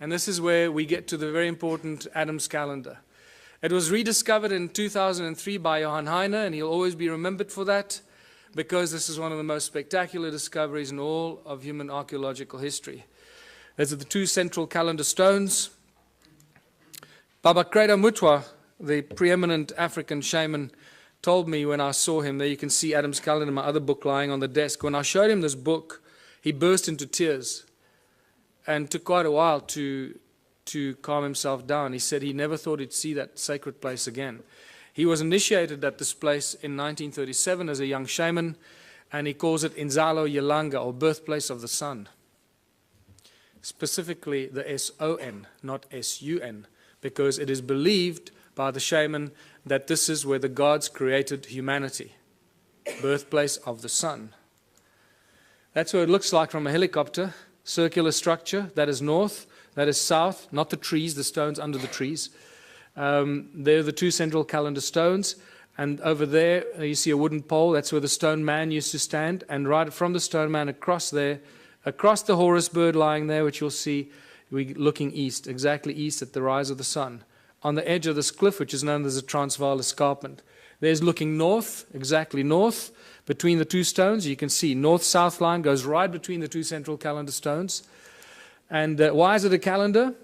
And this is where we get to the very important Adam's calendar. It was rediscovered in 2003 by Johann Heine, and he'll always be remembered for that, because this is one of the most spectacular discoveries in all of human archaeological history. These are the two central calendar stones. Baba Kreda Mutwa, the preeminent African shaman, told me when I saw him, there you can see Adam's calendar in my other book lying on the desk. When I showed him this book, he burst into tears and took quite a while to calm himself down. He said he never thought he'd see that sacred place again. He was initiated at this place in 1937 as a young shaman, and he calls it Inzalo Yelanga, or birthplace of the sun. Specifically the S-O-N, not S-U-N, because it is believed by the shaman that this is where the gods created humanity. Birthplace of the sun. That's what it looks like from a helicopter. Circular structure, that is north, that is south, not the trees, the stones under the trees. They're the two central calendar stones, and over there you see a wooden pole. That's where the stone man used to stand, and right from the stone man across there, across the Horus bird lying there, which you'll see, we're looking east, exactly east at the rise of the sun. On the edge of this cliff, which is known as the Transvaal Escarpment. There's looking north, exactly north, between the two stones. You can see north-south line goes right between the two central calendar stones. And why is it a calendar?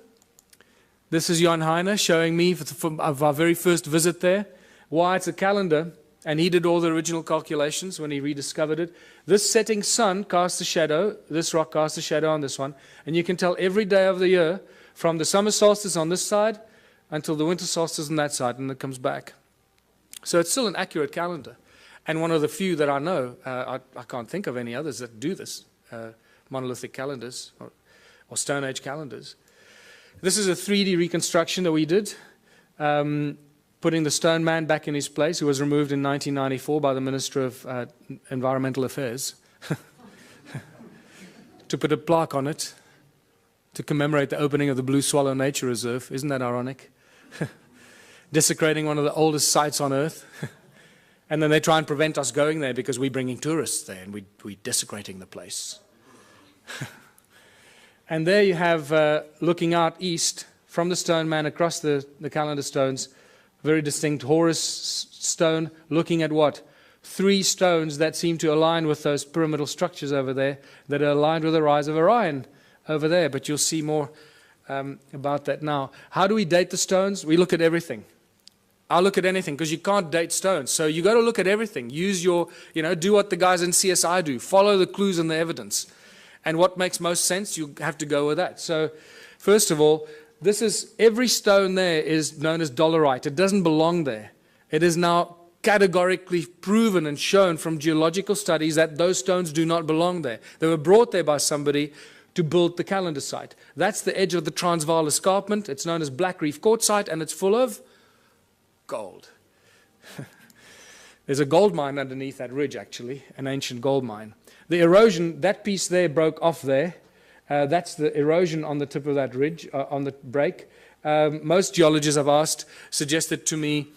This is Johann Heine showing me of our very first visit there, why it's a calendar, and he did all the original calculations when he rediscovered it. This setting sun casts a shadow, this rock casts a shadow on this one, and you can tell every day of the year, from the summer solstice on this side until the winter solstice on that side, and it comes back. So it's still an accurate calendar, and one of the few that I know. I can't think of any others that do this, monolithic calendars or Stone Age calendars. This is a 3D reconstruction that we did, putting the stone man back in his place, who was removed in 1994 by the Minister of Environmental Affairs, to put a plaque on it to commemorate the opening of the Blue Swallow Nature Reserve. Isn't that ironic? Desecrating one of the oldest sites on Earth. And then they try and prevent us going there because we're bringing tourists there and we're desecrating the place. And there you have, looking out east from the stone man across the calendar stones, very distinct Horus stone, looking at what? 3 stones that seem to align with those pyramidal structures over there, that are aligned with the rise of Orion over there. But you'll see more about that now. How do we date the stones? We look at everything. I'll look at anything, because you can't date stones. So you got to look at everything. Use your, do what the guys in CSI do. Follow the clues and the evidence. And what makes most sense, you have to go with that. So first of all, every stone there is known as dolerite. It doesn't belong there. It is now categorically proven and shown from geological studies that those stones do not belong there. They were brought there by somebody to build the calendar site. That's the edge of the Transvaal Escarpment. It's known as Black Reef Quartzite, and it's full of gold. There's a gold mine underneath that ridge, actually, an ancient gold mine. The erosion, that piece there broke off there. That's the erosion on the tip of that ridge, on the break. Most geologists I've asked suggested to me,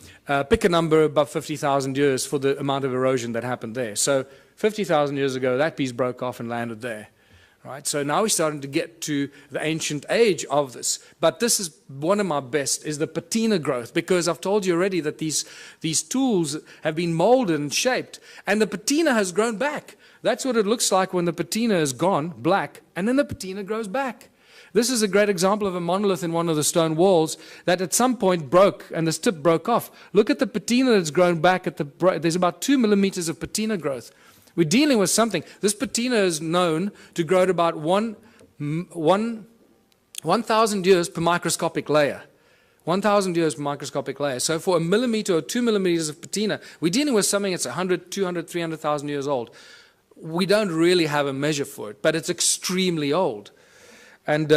pick a number above 50,000 years for the amount of erosion that happened there. So 50,000 years ago, that piece broke off and landed there. Right? So now we're starting to get to the ancient age of this. But this is one of my best, is the patina growth, because I've told you already that these tools have been molded and shaped, and the patina has grown back. That's what it looks like when the patina is gone, black, and then the patina grows back. This is a great example of a monolith in one of the stone walls that at some point broke, and the tip broke off. Look at the patina that's grown back. There's about 2 millimeters of patina growth. We're dealing with something. This patina is known to grow at about 1,000 years per microscopic layer. 1,000 years per microscopic layer. So for 1 millimeter or 2 millimeters of patina, we're dealing with something that's 100, 200, 300,000 years old. We don't really have a measure for it, but it's extremely old. And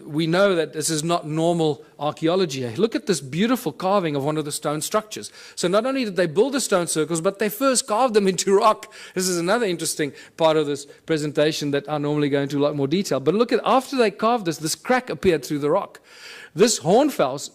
we know that this is not normal archaeology. Look at this beautiful carving of one of the stone structures. So not only did they build the stone circles, but they first carved them into rock. This is another interesting part of this presentation that I normally go into a lot more detail. But look at, after they carved this crack appeared through the rock. This hornfels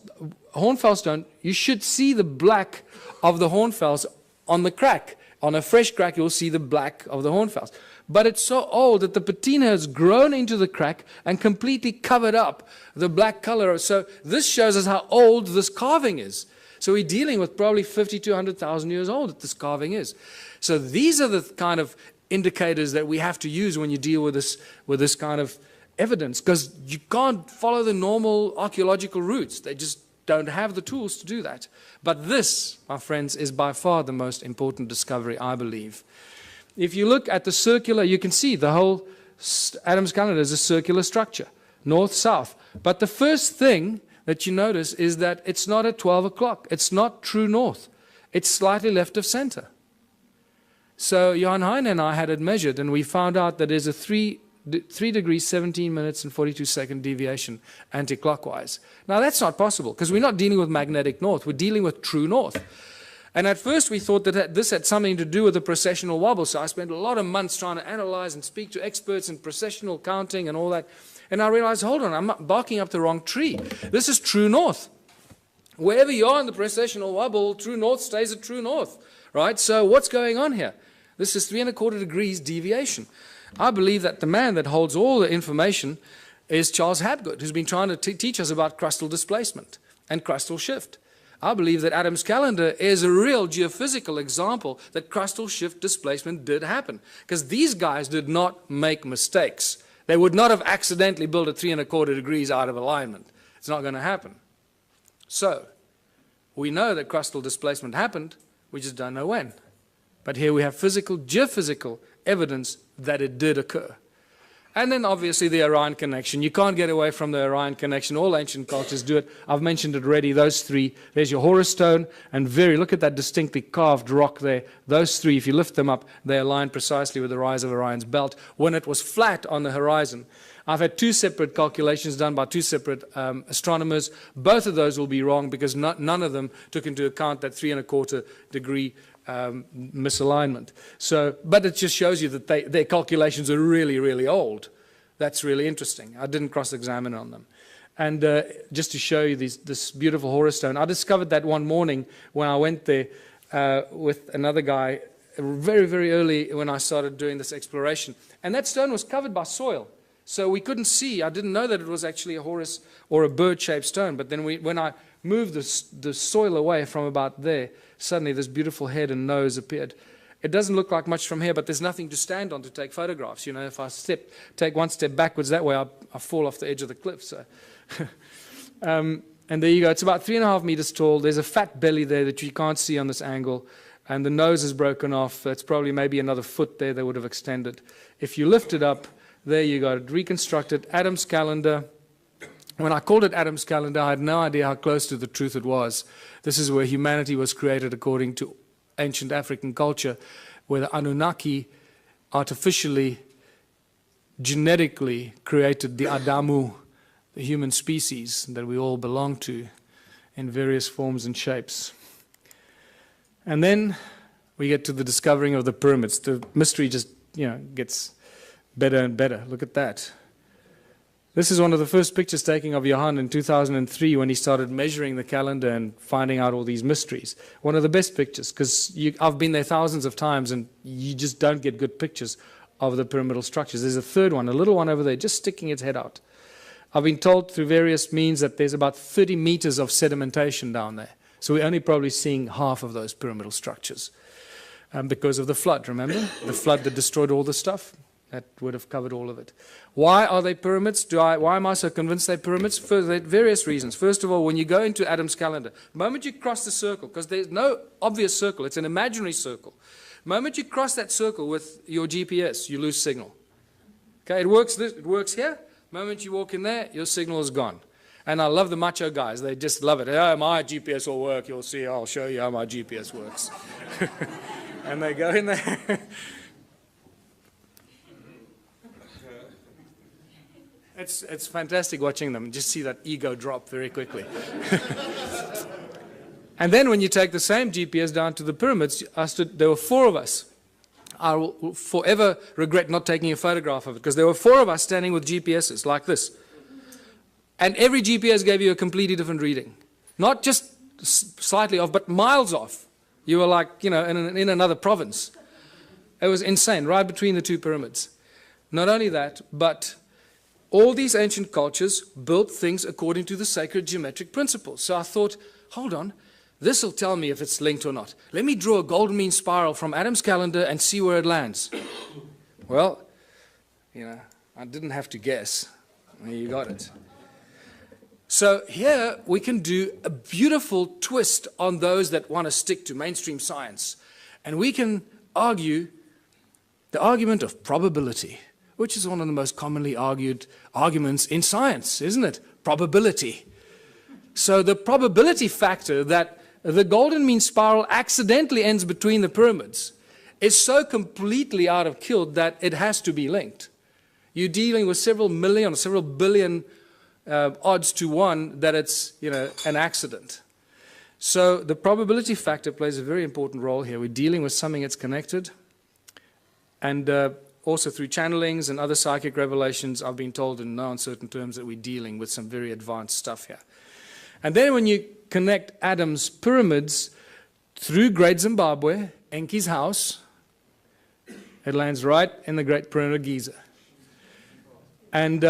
stone, you should see the black of the hornfels on the crack. On a fresh crack, you'll see the black of the hornfowls. But it's so old that the patina has grown into the crack and completely covered up the black color. So this shows us how old this carving is. So we're dealing with probably 50 to 100,000 years old that this carving is. So these are the kind of indicators that we have to use when you deal with this kind of evidence, because you can't follow the normal archaeological routes. They just don't have the tools to do that. But this, my friends, is by far the most important discovery, I believe. If you look at the circular, you can see the whole Adam's calendar is a circular structure, north-south. But the first thing that you notice is that it's not at 12 o'clock. It's not true north. It's slightly left of center. So Johan Heine and I had it measured, and we found out that there's a 3 degrees, 17 minutes, and 42-second deviation anti-clockwise. Now, that's not possible, because we're not dealing with magnetic north. We're dealing with true north. And at first, we thought that this had something to do with the precessional wobble. So I spent a lot of months trying to analyze and speak to experts in precessional counting and all that. And I realized, hold on, I'm barking up the wrong tree. This is true north. Wherever you are in the precessional wobble, true north stays at true north, right? So what's going on here? This is 3 1/4 degrees deviation. I believe that the man that holds all the information is Charles Hapgood, who's been trying to teach us about crustal displacement and crustal shift. I believe that Adam's calendar is a real geophysical example that crustal shift displacement did happen, because these guys did not make mistakes. They would not have accidentally built a 3 1/4 degrees out of alignment. It's not going to happen. So, we know that crustal displacement happened, we just don't know when. But here we have physical, geophysical evidence that it did occur. And then obviously the Orion connection. You can't get away from the Orion connection. All ancient cultures do it. I've mentioned it already, those three. There's your Horus stone, and look at that distinctly carved rock there. Those three, if you lift them up, they align precisely with the rise of Orion's belt when it was flat on the horizon. I've had 2 separate calculations done by 2 separate astronomers. Both of those will be wrong, because none of them took into account that 3 1/4 degree misalignment. So, but it just shows you that their calculations are really, really old. That's really interesting. I didn't cross-examine on them. And just to show you this beautiful Horus stone, I discovered that one morning when I went there with another guy very, very early when I started doing this exploration. And that stone was covered by soil. So we couldn't see. I didn't know that it was actually a Horus or a bird-shaped stone. But then when I moved the soil away from about there, suddenly this beautiful head and nose appeared. It doesn't look like much from here, but there's nothing to stand on to take photographs. You know, if I take one step backwards that way, I fall off the edge of the cliff. So, and there you go. It's about 3.5 meters tall. There's a fat belly there that you can't see on this angle. And the nose is broken off. It's probably maybe another foot there that would have extended. If you lift it up, there you got it, reconstructed. Adam's calendar. When I called it Adam's calendar, I had no idea how close to the truth it was. This is where humanity was created according to ancient African culture, where the Annunaki artificially, genetically created the Adamu, the human species that we all belong to in various forms and shapes. And then we get to the discovering of the pyramids. The mystery just, gets better and better. Look at that. This is one of the first pictures taken of Johan in 2003 when he started measuring the calendar and finding out all these mysteries. One of the best pictures, because I've been there thousands of times and you just don't get good pictures of the pyramidal structures. There's a third one, a little one over there, just sticking its head out. I've been told through various means that there's about 30 meters of sedimentation down there. So we're only probably seeing half of those pyramidal structures because of the flood, remember? The flood that destroyed all the stuff. That would have covered all of it. Why are they pyramids? Why am I so convinced they're pyramids? For various reasons. First of all, when you go into Adam's calendar, the moment you cross the circle, because there's no obvious circle, it's an imaginary circle. The moment you cross that circle with your GPS, you lose signal. Okay, it works here. The moment you walk in there, your signal is gone. And I love the macho guys. They just love it. Oh, my GPS will work. You'll see. I'll show you how my GPS works. And they go in there. It's fantastic watching them. Just see that ego drop very quickly. And then when you take the same GPS down to the pyramids, there were 4 of us. I will forever regret not taking a photograph of it, because there were 4 of us standing with GPSs like this. And every GPS gave you a completely different reading. Not just slightly off, but miles off. You were like, you know, in another province. It was insane, right between the two pyramids. Not only that, but all these ancient cultures built things according to the sacred geometric principles. So I thought, hold on, this will tell me if it's linked or not. Let me draw a golden mean spiral from Adam's calendar and see where it lands. Well, you know, I didn't have to guess. You got it. So here we can do a beautiful twist on those that want to stick to mainstream science. And we can argue the argument of probability, which is one of the most commonly argued arguments in science, isn't it? Probability. So the probability factor that the golden mean spiral accidentally ends between the pyramids is so completely out of kilter that it has to be linked. You're dealing with several million or several billion odds to one that it's, you know, an accident. So the probability factor plays a very important role here. We're dealing with something that's connected, and also through channelings and other psychic revelations, I've been told in no uncertain terms that we're dealing with some very advanced stuff here. And then when you connect Adam's pyramids through Great Zimbabwe, Enki's house, it lands right in the Great Pyramid of Giza. And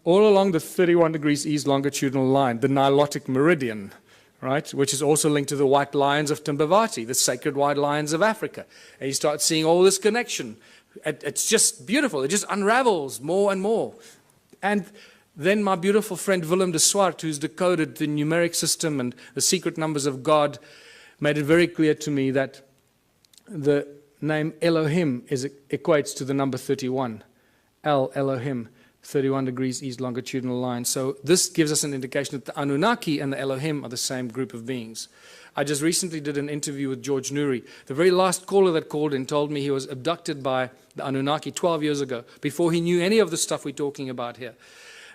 all along the 31 degrees east longitudinal line, the Nilotic meridian, right, which is also linked to the white lions of Timbavati, the sacred white lions of Africa. And you start seeing all this connection. It's just beautiful. It just unravels more and more. And then my beautiful friend Willem de Swart, who's decoded the numeric system and the secret numbers of God, made it very clear to me that the name Elohim equates to the number 31. Elohim, 31 degrees east longitudinal line. So this gives us an indication that the Anunnaki and the Elohim are the same group of beings. I just recently did an interview with George Nuri. The very last caller that called in told me he was abducted by the Anunnaki 12 years ago, before he knew any of the stuff we're talking about here.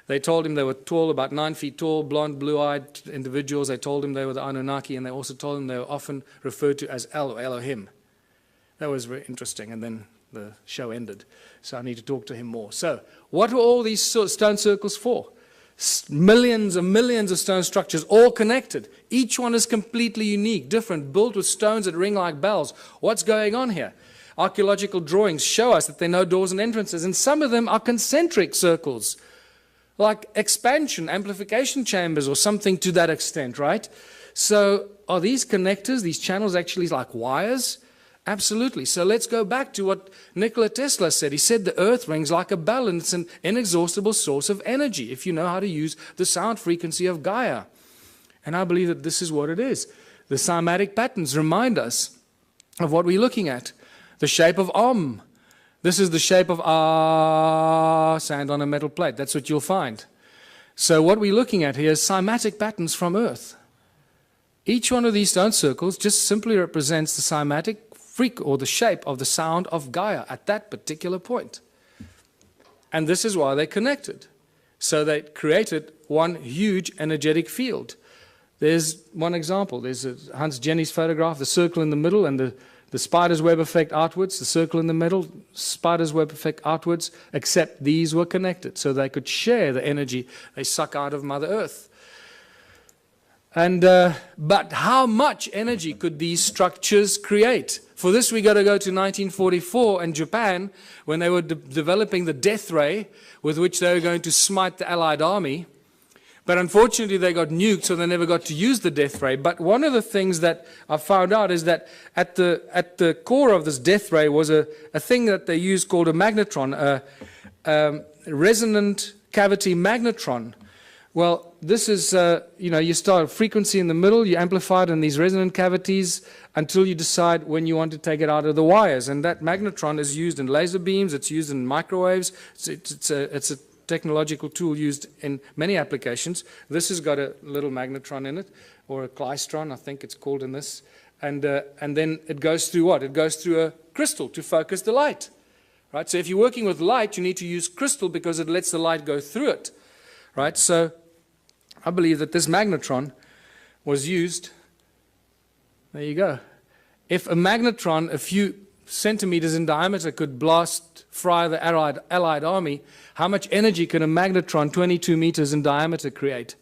They told him they were tall, about 9 feet tall, blonde, blue-eyed individuals. They told him they were the Anunnaki, and they also told him they were often referred to as El or Elohim. That was very interesting, and then the show ended. So I need to talk to him more. So what were all these stone circles for? Millions and millions of stone structures, all connected. Each one is completely unique, different, built with stones that ring like bells. What's going on here? Archaeological drawings show us that there are no doors and entrances, and some of them are concentric circles, like expansion, amplification chambers or something to that extent, right? So are these connectors, these channels actually like wires? Absolutely. So let's go back to what Nikola Tesla said. He said the earth rings like a bell, and it's an inexhaustible source of energy if you know how to use the sound frequency of Gaia. And I believe that this is what it is. The cymatic patterns remind us of what we're looking at. The shape of Om. This is the shape of Ah, sand on a metal plate. That's what you'll find. So what we're looking at here is cymatic patterns from Earth. Each one of these stone circles just simply represents the cymatic or the shape of the sound of Gaia at that particular point. And this is why they connected. So they created one huge energetic field. There's one example. There's Hans Jenny's photograph, the circle in the middle and the spider's web effect outwards, the circle in the middle, spider's web effect outwards, except these were connected so they could share the energy they suck out of Mother Earth. And but how much energy could these structures create? For this, we got to go to 1944 and Japan, when they were developing the death ray with which they were going to smite the Allied army. But unfortunately, they got nuked, so they never got to use the death ray. But one of the things that I found out is that at the core of this death ray was a thing that they used called a magnetron, a resonant cavity magnetron. Well, this is, you start a frequency in the middle, you amplify it in these resonant cavities until you decide when you want to take it out of the wires. And that magnetron is used in laser beams, it's used in microwaves, it's a technological tool used in many applications. This has got a little magnetron in it, or a klystron, I think it's called in this. And then it goes through what? It goes through a crystal to focus the light. Right? So if you're working with light, you need to use crystal because it lets the light go through it. Right? So I believe that this magnetron was used. There you go. If a magnetron a few centimeters in diameter could fry the Allied army, how much energy can a magnetron 22 meters in diameter create?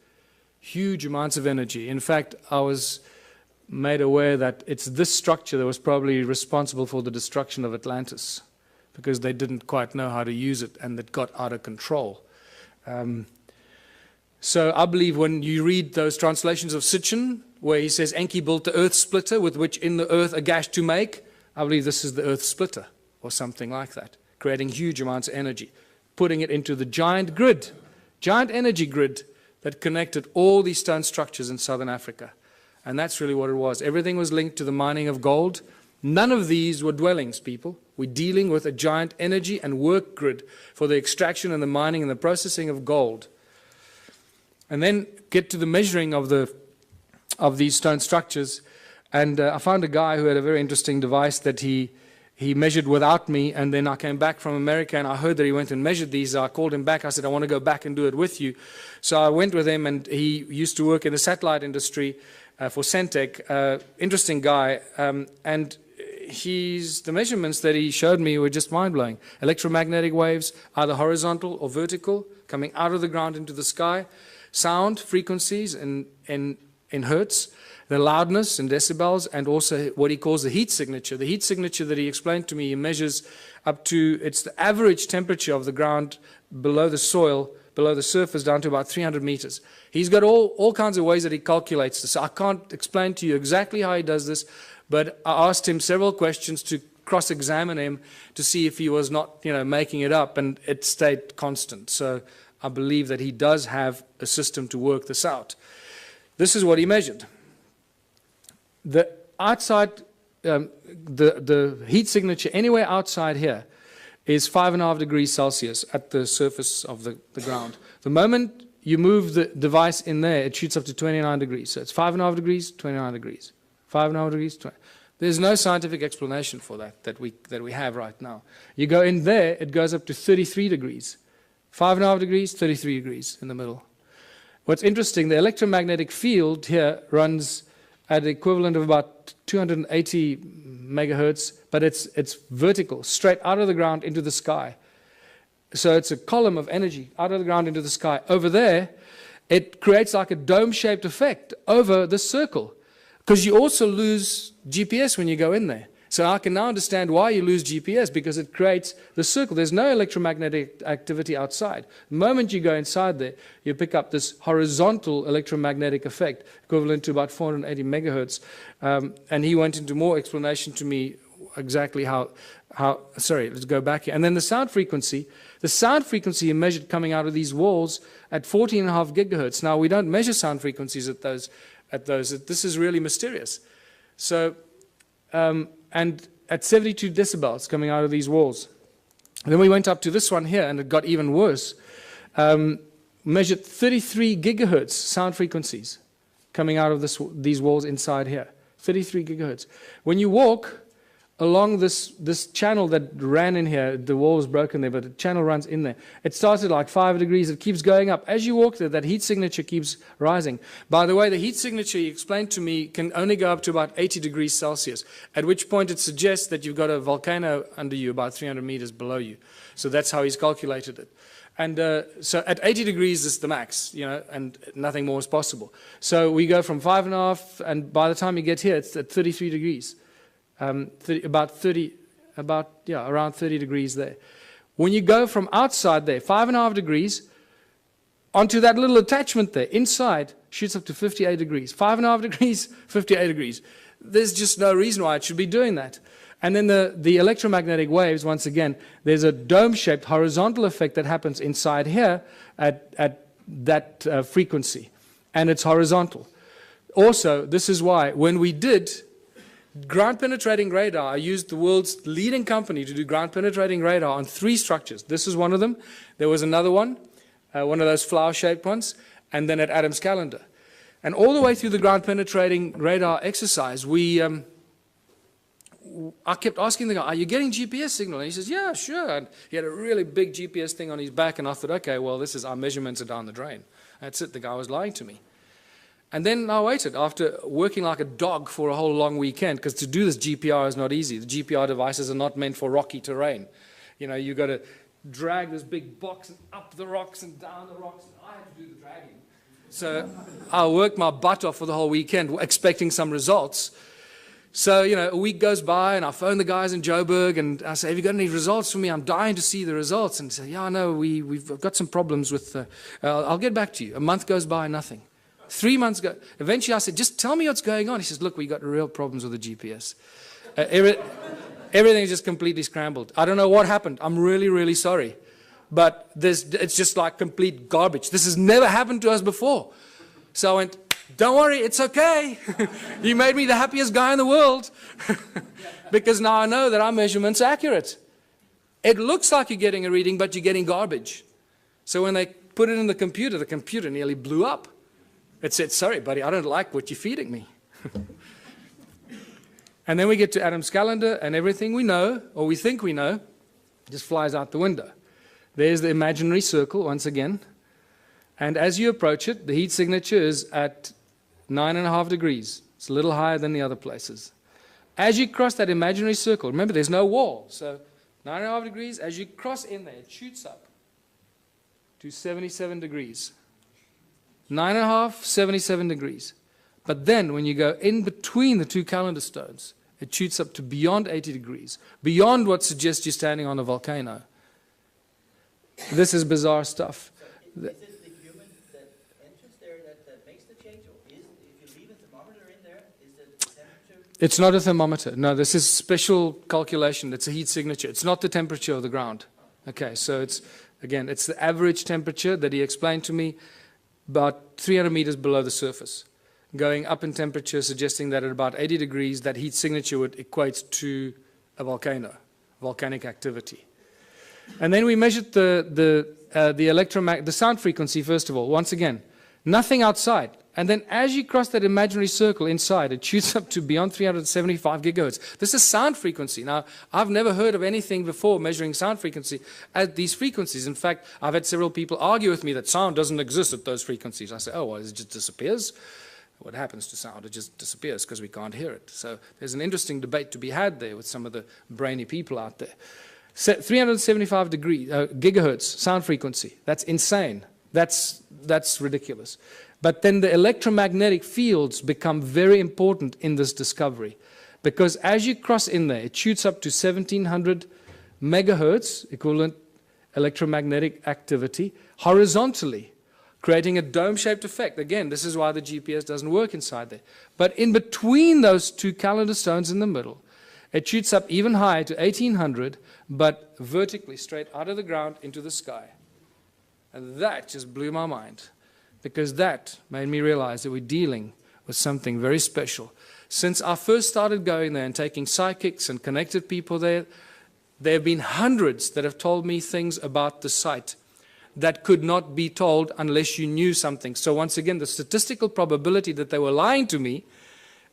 Huge amounts of energy. In fact, I was made aware that it's this structure that was probably responsible for the destruction of Atlantis, because they didn't quite know how to use it and it got out of control. So I believe when you read those translations of Sitchin, where he says Enki built the earth splitter with which in the earth a gash to make, I believe this is the earth splitter or something like that, creating huge amounts of energy, putting it into the giant grid, giant energy grid that connected all these stone structures in southern Africa. And that's really what it was. Everything was linked to the mining of gold. None of these were dwellings, people. We're dealing with a giant energy and work grid for the extraction and the mining and the processing of gold. And then get to the measuring of these stone structures. And I found a guy who had a very interesting device that he measured without me, and then I came back from America and I heard that he went and measured these. I called him back. I said, I want to go back and do it with you. So I went with him, and he used to work in the satellite industry for Centec. Interesting guy. And the measurements that he showed me were just mind-blowing. Electromagnetic waves, either horizontal or vertical, coming out of the ground into the sky. Sound frequencies in hertz, the loudness in decibels, and also what he calls the heat signature. The heat signature that he explained to me, he measures up to, it's the average temperature of the ground below the soil, below the surface, down to about 300 meters. He's got all kinds of ways that he calculates this. I can't explain to you exactly how he does this, but I asked him several questions to cross-examine him to see if he was not, making it up, and it stayed constant. So I believe that he does have a system to work this out. This is what he measured. The outside, the heat signature anywhere outside here is 5.5 degrees Celsius at the surface of the ground. The moment you move the device in there, it shoots up to 29 degrees. So it's 5.5 degrees, 29 degrees. 5.5 degrees, 20. There's no scientific explanation for that we have right now. You go in there, it goes up to 33 degrees. 5.5 degrees, 33 degrees in the middle. What's interesting, the electromagnetic field here runs at the equivalent of about 280 megahertz, but it's vertical, straight out of the ground into the sky. So it's a column of energy out of the ground into the sky. Over there, it creates like a dome-shaped effect over the circle, because you also lose GPS when you go in there. So I can now understand why you lose GPS, because it creates the circle. There's no electromagnetic activity outside. The moment you go inside there, you pick up this horizontal electromagnetic effect, equivalent to about 480 megahertz. And he went into more explanation to me exactly how, sorry, let's go back here. And then the sound frequency he measured coming out of these walls at 14.5 gigahertz. Now, we don't measure sound frequencies at those. This is really mysterious. So, and at 72 decibels coming out of these walls. And then we went up to this one here, and it got even worse. Measured 33 gigahertz sound frequencies coming out of these walls inside here. 33 gigahertz. When you walk along this channel that ran in here, the wall was broken there, but the channel runs in there. It started like 5 degrees. It keeps going up. As you walk there, that heat signature keeps rising. By the way, the heat signature, he explained to me, can only go up to about 80 degrees Celsius, at which point it suggests that you've got a volcano under you about 300 meters below you. So that's how he's calculated it. And so at 80 degrees is the max, and nothing more is possible. So we go from 5.5, and by the time you get here, it's at 33 degrees. Around 30 degrees there. When you go from outside there, 5.5 degrees, onto that little attachment there, inside, shoots up to 58 degrees. 5.5 degrees, 58 degrees. There's just no reason why it should be doing that. And then the electromagnetic waves, once again, there's a dome-shaped horizontal effect that happens inside here at that frequency. And it's horizontal. Also, this is why, when we did ground-penetrating radar, I used the world's leading company to do ground-penetrating radar on 3 structures. This is one of them. There was another one of those flower-shaped ones, and then at Adams Calendar. And all the way through the ground-penetrating radar exercise, I kept asking the guy, are you getting GPS signal? And he says, yeah, sure. And he had a really big GPS thing on his back, and I thought, okay, well, our measurements are down the drain. That's it. The guy was lying to me. And then I waited, after working like a dog for a whole long weekend, because to do this GPR is not easy. The GPR devices are not meant for rocky terrain. You've got to drag this big box and up the rocks and down the rocks. And I had to do the dragging. So I worked my butt off for the whole weekend expecting some results. So, a week goes by and I phone the guys in Joburg and I say, have you got any results for me? I'm dying to see the results. And they say, yeah, no, we've got some problems with, I'll get back to you. A month goes by, nothing. 3 months go. Eventually I said, just tell me what's going on. He says, look, we got real problems with the GPS. Everything is just completely scrambled. I don't know what happened. I'm really, really sorry. But it's just like complete garbage. This has never happened to us before. So I went, don't worry, it's okay. You made me the happiest guy in the world. Because now I know that our measurement's accurate. It looks like you're getting a reading, but you're getting garbage. So when they put it in the computer nearly blew up. It said, sorry, buddy, I don't like what you're feeding me. And then we get to Adam's calendar, and everything we know, or we think we know, just flies out the window. There's the imaginary circle once again. And as you approach it, the heat signature is at 9.5 degrees. It's a little higher than the other places. As you cross that imaginary circle, remember there's no wall, so 9.5 degrees, as you cross in there, it shoots up to 77 degrees. 9.5, 77 degrees. But then when you go in between the two calendar stones, it shoots up to beyond 80 degrees, beyond what suggests you're standing on a volcano. This is bizarre stuff. Is it the human that enters there that makes the change, or if you leave a thermometer in there, is it the temperature? It's not a thermometer. No, this is special calculation. It's a heat signature. It's not the temperature of the ground. Okay, so it's the average temperature that he explained to me, about 300 meters below the surface, going up in temperature, suggesting that at about 80 degrees, that heat signature would equate to a volcano, volcanic activity. And then we measured the sound frequency, first of all. Once again, nothing outside. And then as you cross that imaginary circle inside, it shoots up to beyond 375 gigahertz. This is sound frequency. Now, I've never heard of anything before measuring sound frequency at these frequencies. In fact, I've had several people argue with me that sound doesn't exist at those frequencies. I say, oh, well, it just disappears. What happens to sound? It just disappears because we can't hear it. So there's an interesting debate to be had there with some of the brainy people out there. 375 gigahertz sound frequency. That's insane. That's ridiculous. But then the electromagnetic fields become very important in this discovery, because as you cross in there, it shoots up to 1700 megahertz, equivalent electromagnetic activity, horizontally, creating a dome-shaped effect. Again, this is why the GPS doesn't work inside there. But in between those two calendar stones in the middle, it shoots up even higher to 1800, but vertically, straight out of the ground into the sky. And that just blew my mind, because that made me realize that we're dealing with something very special. Since I first started going there and taking psychics and connected people there, there have been hundreds that have told me things about the site that could not be told unless you knew something. So once again, the statistical probability that they were lying to me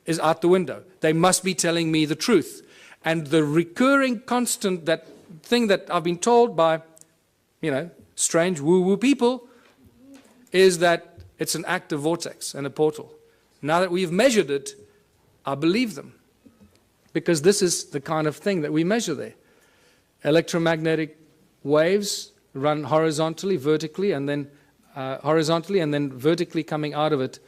is out the window. They must be telling me the truth. And the recurring constant, that thing that I've been told by, strange woo-woo people, is that it's an active vortex and a portal. Now that we've measured it, I believe them, because this is the kind of thing that we measure there. Electromagnetic waves run horizontally, vertically, and then vertically coming out of it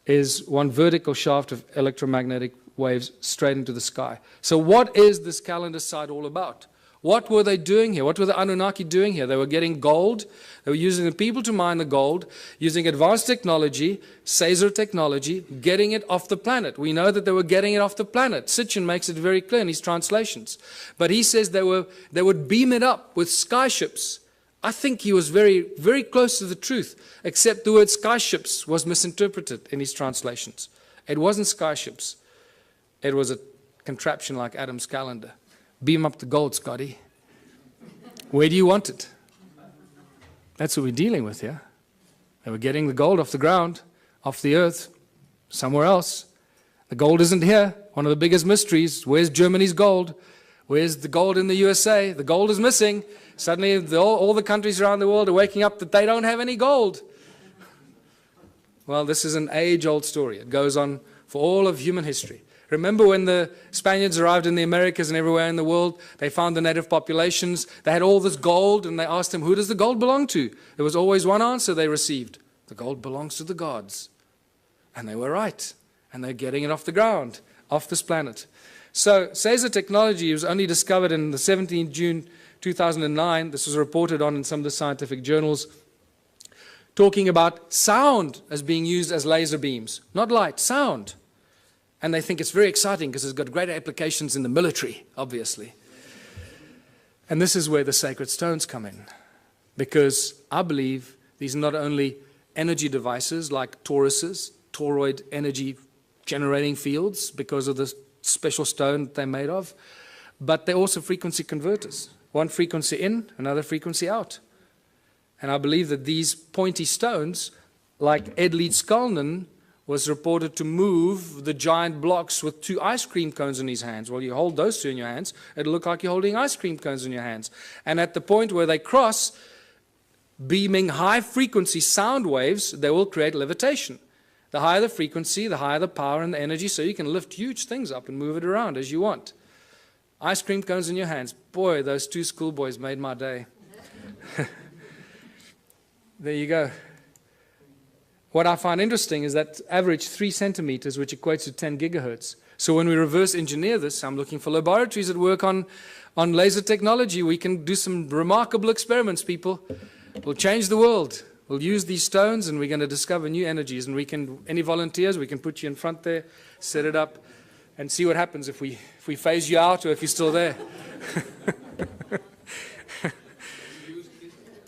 is one vertical shaft of electromagnetic waves straight into the sky. So what is this calendar site all about? What were they doing here? What were the Annunaki doing here? They were getting gold. They were using the people to mine the gold, using advanced technology, Caesar technology, getting it off the planet. We know that they were getting it off the planet. Sitchin makes it very clear in his translations. But he says they would beam it up with skyships. I think he was very, very close to the truth, except the word skyships was misinterpreted in his translations. It wasn't skyships. It was a contraption like Adam's calendar. Beam up the gold, Scotty. Where do you want it? That's what we're dealing with here. They were getting the gold off the ground, off the earth, somewhere else. The gold isn't here. One of the biggest mysteries. Where's Germany's gold? Where's the gold in the USA? The gold is missing. Suddenly all the countries around the world are waking up that they don't have any gold. Well, this is an age-old story. It goes on for all of human history. Remember when the Spaniards arrived in the Americas and everywhere in the world, they found the native populations, they had all this gold, and they asked them, who does the gold belong to? There was always one answer they received: The gold belongs to the gods. And they were right. And they're getting it off the ground, off this planet. So, Caesar technology was only discovered in the 17th June 2009. This was reported on in some of the scientific journals, talking about sound as being used as laser beams. Not light, sound. And they think it's very exciting because it's got great applications in the military, obviously. And this is where the sacred stones come in. Because I believe these are not only energy devices like toruses, toroid energy generating fields because of the special stone they're made of, but they're also frequency converters. One frequency in, another frequency out. And I believe that these pointy stones, like Ed Leedskalnin, was reported to move the giant blocks with 2 ice cream cones in his hands. Well, you hold those 2 in your hands, it'll look like you're holding ice cream cones in your hands. And at the point where they cross, beaming high-frequency sound waves, they will create levitation. The higher the frequency, the higher the power and the energy, so you can lift huge things up and move it around as you want. Ice cream cones in your hands. Boy, those 2 schoolboys made my day. There you go. What I find interesting is that average 3 centimeters, which equates to 10 gigahertz. So when we reverse engineer this, I'm looking for laboratories that work on laser technology. We can do some remarkable experiments, people. We'll change the world. We'll use these stones and we're going to discover new energies. And we can, any volunteers, we can put you in front there, set it up, and see what happens if we phase you out or if you're still there.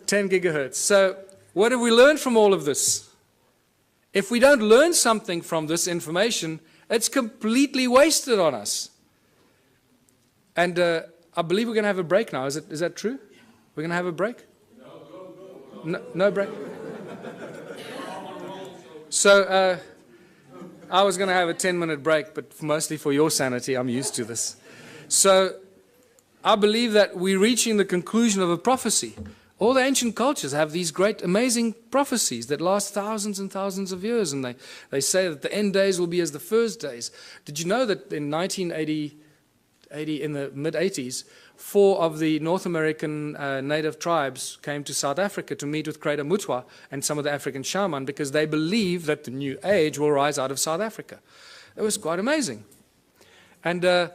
10 gigahertz. So what have we learned from all of this? If we don't learn something from this information, it's completely wasted on us. And I believe we're going to have a break now. Is that true? We're going to have a break? No break? So I was going to have a 10-minute break, but mostly for your sanity, I'm used to this. So I believe that we're reaching the conclusion of a prophecy. All the ancient cultures have these great, amazing prophecies that last thousands and thousands of years, and they say that the end days will be as the first days. Did you know that in 1980, in the mid-80s, 4 of the North American native tribes came to South Africa to meet with Creator Mutwa and some of the African shaman because they believe that the new age will rise out of South Africa. It was quite amazing. And they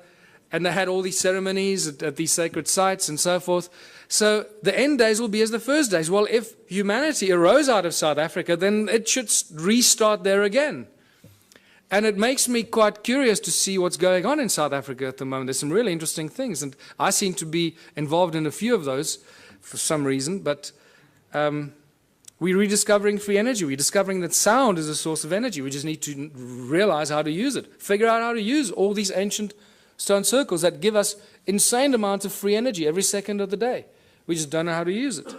had all these ceremonies at these sacred sites and so forth. So the end days will be as the first days. Well, if humanity arose out of South Africa, then it should restart there again. And it makes me quite curious to see what's going on in South Africa at the moment. There's some really interesting things, and I seem to be involved in a few of those for some reason, but we're rediscovering free energy. We're discovering that sound is a source of energy. We just need to realize how to use it, figure out how to use all these ancient stone circles that give us insane amounts of free energy every second of the day. We just don't know how to use it.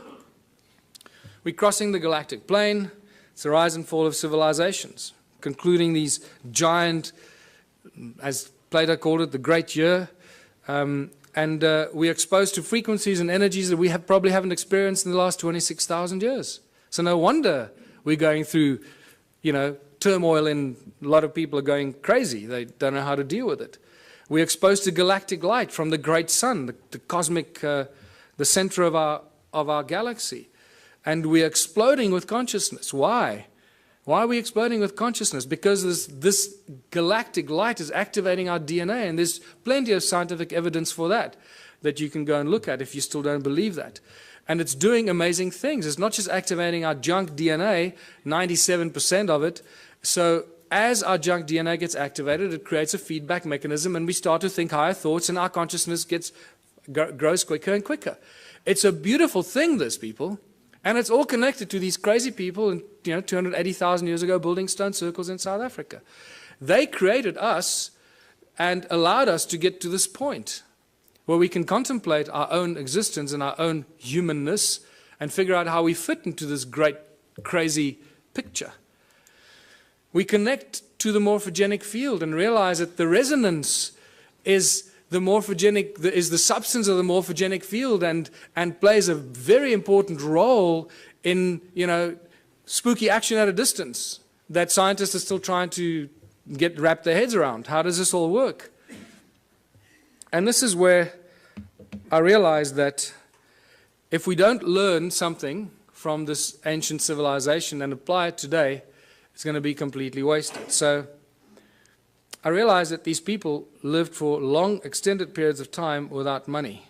We're crossing the galactic plane. It's the rise and fall of civilizations, concluding these giant, as Plato called it, the great year. We're exposed to frequencies and energies that we probably haven't experienced in the last 26,000 years. So no wonder we're going through, turmoil, and a lot of people are going crazy. They don't know how to deal with it. We're exposed to galactic light from the great sun, the cosmic, the center of our galaxy. And we're exploding with consciousness. Why? Why are we exploding with consciousness? Because this galactic light is activating our DNA, and there's plenty of scientific evidence for that you can go and look at if you still don't believe that. And it's doing amazing things. It's not just activating our junk DNA, 97% of it. So as our junk DNA gets activated, it creates a feedback mechanism, and we start to think higher thoughts, and our consciousness grows quicker and quicker. It's a beautiful thing, this, people. And it's all connected to these crazy people, 280,000 years ago, building stone circles in South Africa. They created us and allowed us to get to this point where we can contemplate our own existence and our own humanness and figure out how we fit into this great, crazy picture. We connect to the morphogenic field and realize that the resonance is the substance of the morphogenic field and plays a very important role in, spooky action at a distance that scientists are still trying to wrap their heads around. How does this all work? And this is where I realized that if we don't learn something from this ancient civilization and apply it today, it's going to be completely wasted. So I realized that these people lived for long, extended periods of time without money.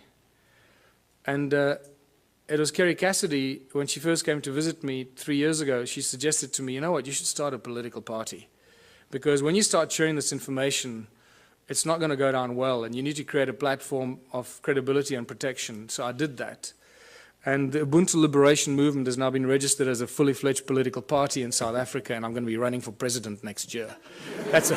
And it was Kerry Cassidy, when she first came to visit me 3 years ago, she suggested to me, you know what, you should start a political party. Because when you start sharing this information, it's not going to go down well, and you need to create a platform of credibility and protection. So I did that. And the Ubuntu Liberation Movement has now been registered as a fully fledged political party in South Africa, and I'm going to be running for president next year. That's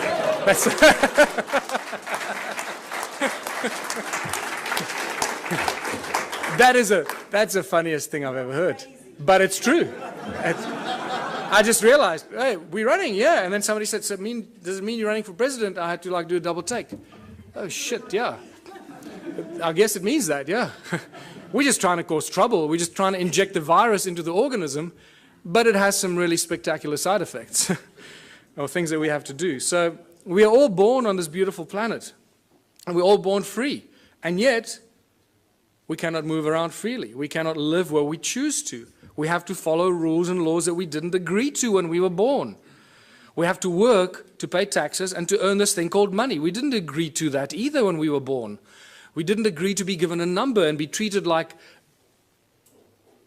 the funniest thing I've ever heard. But it's true. I just realized, hey, we're running, yeah. And then somebody said, so does it mean you're running for president? I had to do a double take. Oh, shit, yeah. I guess it means that, yeah. We're just trying to cause trouble. We're just trying to inject the virus into the organism, but it has some really spectacular side effects or things that we have to do. So we are all born on this beautiful planet, and we're all born free. And yet, we cannot move around freely. We cannot live where we choose to. We have to follow rules and laws that we didn't agree to when we were born. We have to work to pay taxes and to earn this thing called money. We didn't agree to that either when we were born. We didn't agree to be given a number and be treated like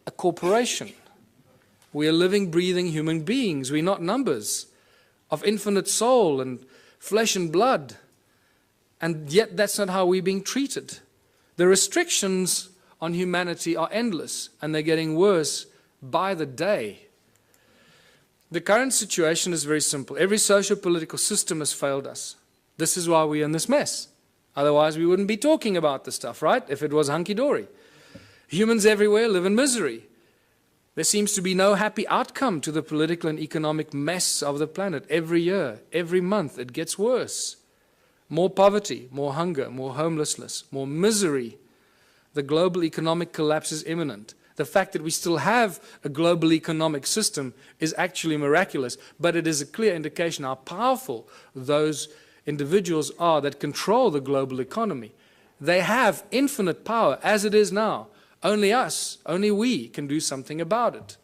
a corporation. We are living, breathing human beings. We're not numbers of infinite soul and flesh and blood. And yet that's not how we're being treated. The restrictions on humanity are endless, and they're getting worse by the day. The current situation is very simple. Every socio-political system has failed us. This is why we're in this mess. Otherwise, we wouldn't be talking about this stuff, right? If it was hunky-dory. Humans everywhere live in misery. There seems to be no happy outcome to the political and economic mess of the planet. Every year, every month, it gets worse. More poverty, more hunger, more homelessness, more misery. The global economic collapse is imminent. The fact that we still have a global economic system is actually miraculous, but it is a clear indication how powerful those individuals are that control the global economy. They have infinite power as it is now. Only us, only we can do something about it.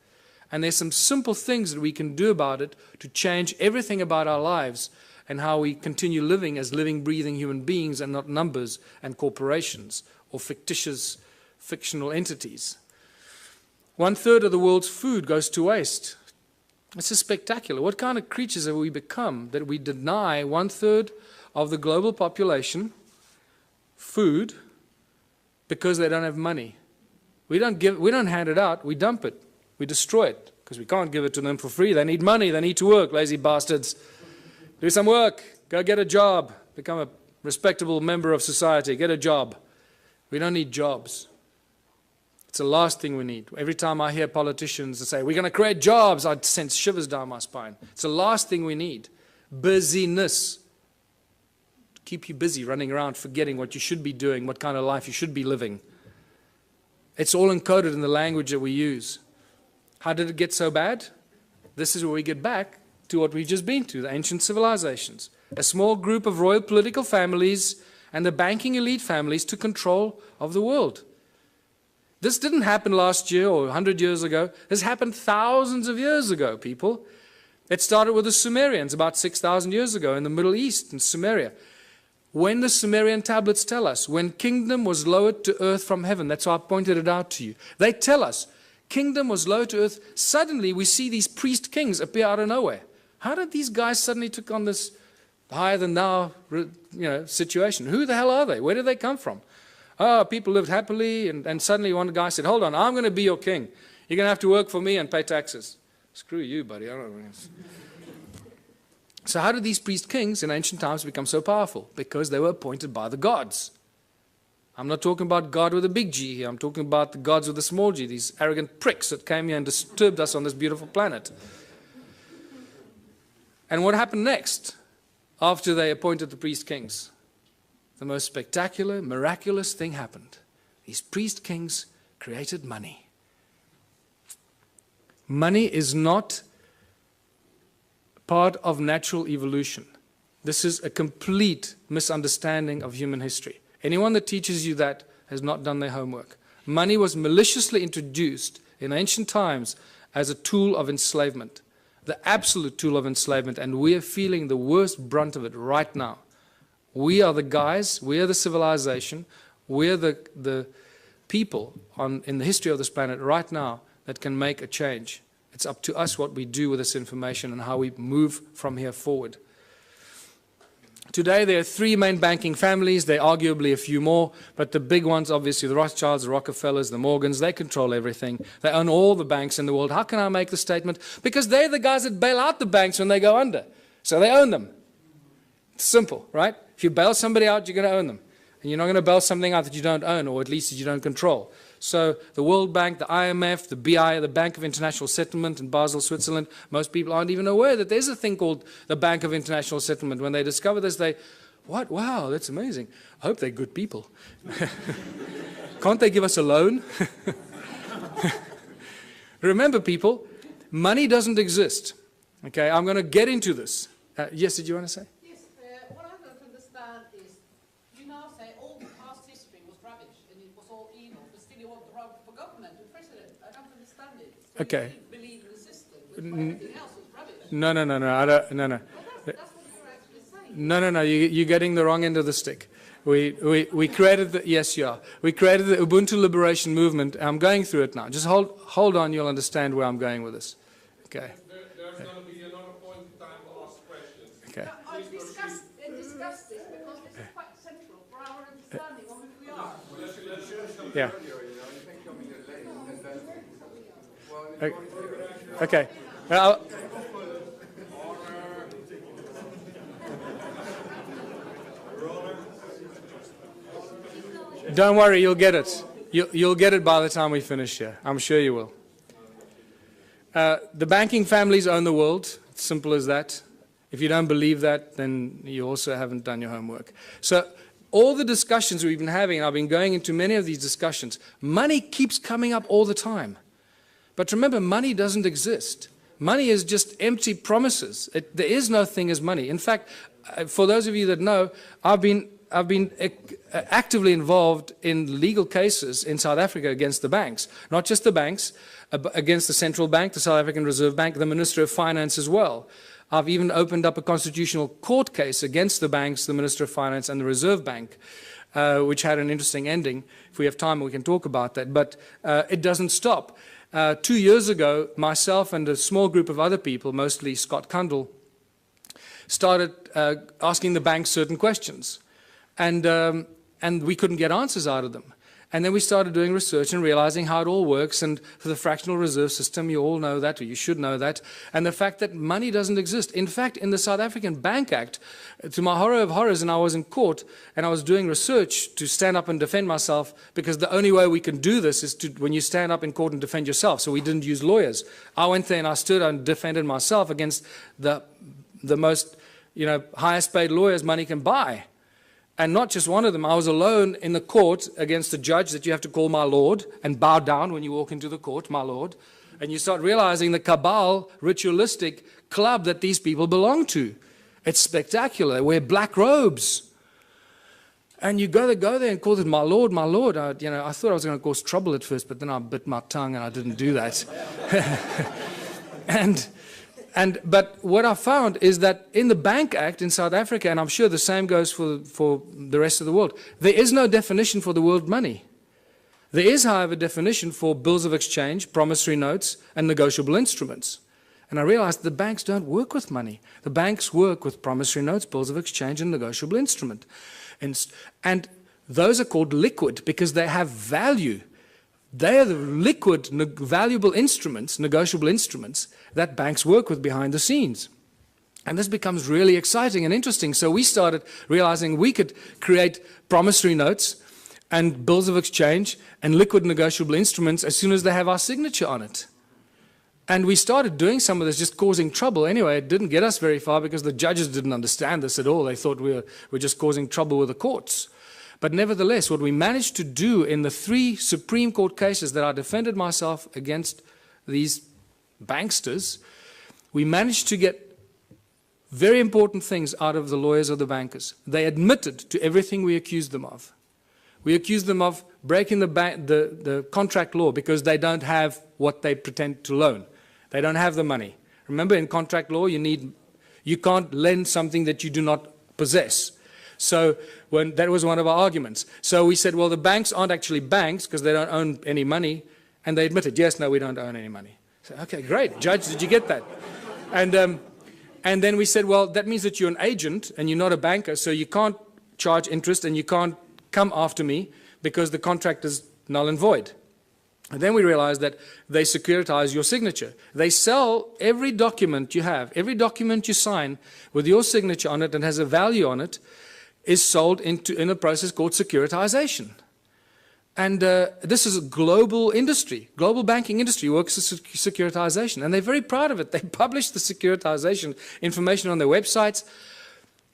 And there's some simple things that we can do about it to change everything about our lives and how we continue living as living, breathing human beings and not numbers and corporations or fictional entities. 1/3 of the world's food goes to waste. This is spectacular. What kind of creatures have we become that we deny 1/3 of the global population food because they don't have money? We don't hand it out, we dump it, we destroy it, because we can't give it to them for free. They need money, they need to work, lazy bastards. Do some work, go get a job, become a respectable member of society, get a job. We don't need jobs. It's the last thing we need. Every time I hear politicians say, we're going to create jobs, I sense shivers down my spine. It's the last thing we need. Busyness. Keep you busy, running around, forgetting what you should be doing, what kind of life you should be living. It's all encoded in the language that we use. How did it get so bad? This is where we get back to what we've just been to, the ancient civilizations. A small group of royal political families and the banking elite families took control of the world. This didn't happen last year or 100 years ago. This happened thousands of years ago, people. It started with the Sumerians about 6,000 years ago in the Middle East, in Sumeria. When the Sumerian tablets tell us, when kingdom was lowered to earth from heaven, that's why I pointed it out to you. They tell us, kingdom was lowered to earth. Suddenly we see these priest kings appear out of nowhere. How did these guys suddenly take on this higher than thou situation? Who the hell are they? Where did they come from? Oh, people lived happily, and suddenly one guy said, hold on, I'm going to be your king. You're going to have to work for me and pay taxes. Screw you, buddy. I don't know. So how did these priest kings in ancient times become so powerful? Because they were appointed by the gods. I'm not talking about God with a big G here. I'm talking about the gods with a small g, these arrogant pricks that came here and disturbed us on this beautiful planet. And what happened next after they appointed the priest kings? The most spectacular, miraculous thing happened. These priest kings created money. Money is not part of natural evolution. This is a complete misunderstanding of human history. Anyone that teaches you that has not done their homework. Money was maliciously introduced in ancient times as a tool of enslavement, the absolute tool of enslavement, and we are feeling the worst brunt of it right now. We are the guys, we are the civilization, we are the people in the history of this planet right now that can make a change. It's up to us what we do with this information and how we move from here forward. Today there are three main banking families, there are arguably a few more, but the big ones, obviously the Rothschilds, the Rockefellers, the Morgans, they control everything. They own all the banks in the world. How can I make the statement? Because they're the guys that bail out the banks when they go under. So they own them. It's simple, right? If you bail somebody out, you're going to own them. And you're not going to bail something out that you don't own, or at least that you don't control. So the World Bank, the IMF, the BI, the Bank of International Settlement in Basel, Switzerland, most people aren't even aware that there's a thing called the Bank of International Settlement. When they discover this, they, what? Wow, that's amazing. I hope they're good people. Can't they give us a loan? Remember, people, money doesn't exist. Okay, I'm going to get into this. Yes, did you want to say? What I don't understand is, you now say all the past history was rubbish and it was all evil, but still you want the rug for government and president. I don't understand it. So okay. You believe in the system, but everything else is rubbish. No. I don't. No. Well, that's what you're actually saying. No. You're getting the wrong end of the stick. We created the, yes, you are. We created the Ubuntu Liberation Movement. I'm going through it now. Just hold on. You'll understand where I'm going with this. Okay. There's going to be another point in time to ask questions. Okay. I discussed this because this is quite central for our understanding of who we are. Yeah. Okay. Don't worry, you'll get it. You'll get it by the time we finish here. I'm sure you will. The banking families own the world. It's simple as that. If you don't believe that, then you also haven't done your homework. So all the discussions we've been having, and I've been going into many of these discussions, money keeps coming up all the time. But remember, money doesn't exist. Money is just empty promises. There is no thing as money. In fact, for those of you that know, I've been actively involved in legal cases in South Africa against the banks. Not just the banks, against the central bank, the South African Reserve Bank, the Minister of Finance as well. I've even opened up a constitutional court case against the banks, the Minister of Finance and the Reserve Bank, which had an interesting ending. If we have time, we can talk about that. But it doesn't stop. 2 years ago, myself and a small group of other people, mostly Scott Kundell, started asking the banks certain questions. And we couldn't get answers out of them. And then we started doing research and realizing how it all works. And for the fractional reserve system, you all know that, or you should know that. And the fact that money doesn't exist. In fact, in the South African Bank Act, to my horror of horrors, and I was in court, and I was doing research to stand up and defend myself, because the only way we can do this is when you stand up in court and defend yourself. So we didn't use lawyers. I went there and I stood and defended myself against the most, highest paid lawyers money can buy. And not just one of them. I was alone in the court against a judge that you have to call my lord and bow down when you walk into the court, my lord. And you start realizing the cabal, ritualistic club that these people belong to. It's spectacular. They wear black robes. And you go there and call it my lord, my lord. I thought I was going to cause trouble at first, but then I bit my tongue and I didn't do that. But what I found is that in the Bank Act in South Africa, and I'm sure the same goes for the rest of the world, there is no definition for the world money. There is, however, a definition for bills of exchange, promissory notes, and negotiable instruments. And I realized the banks don't work with money. The banks work with promissory notes, bills of exchange, and negotiable instrument. And those are called liquid because they have value. They are the liquid, valuable instruments, negotiable instruments, that banks work with behind the scenes. And this becomes really exciting and interesting. So we started realizing we could create promissory notes and bills of exchange and liquid negotiable instruments as soon as they have our signature on it. And we started doing some of this, just causing trouble. Anyway, it didn't get us very far because the judges didn't understand this at all. They thought we were just causing trouble with the courts. But nevertheless, what we managed to do in the 3 Supreme Court cases that I defended myself against these banksters, we managed to get very important things out of the lawyers or the bankers. They admitted to everything we accused them of. We accuse them of breaking the contract law because they don't have what they pretend to loan. They don't have the money. Remember, in contract law, you can't lend something that you do not possess. So that was one of our arguments. So we said, well, the banks aren't actually banks because they don't own any money. And they admitted, yes, no, we don't own any money. So, okay, great. Judge, did you get that? And then we said, well, that means that you're an agent and you're not a banker, so you can't charge interest and you can't come after me because the contract is null and void. And then we realized that they securitize your signature. They sell every document you have, every document you sign with your signature on it and has a value on it is sold in a process called securitization. And this is a global industry. Global banking industry works with securitization. And they're very proud of it. They publish the securitization information on their websites.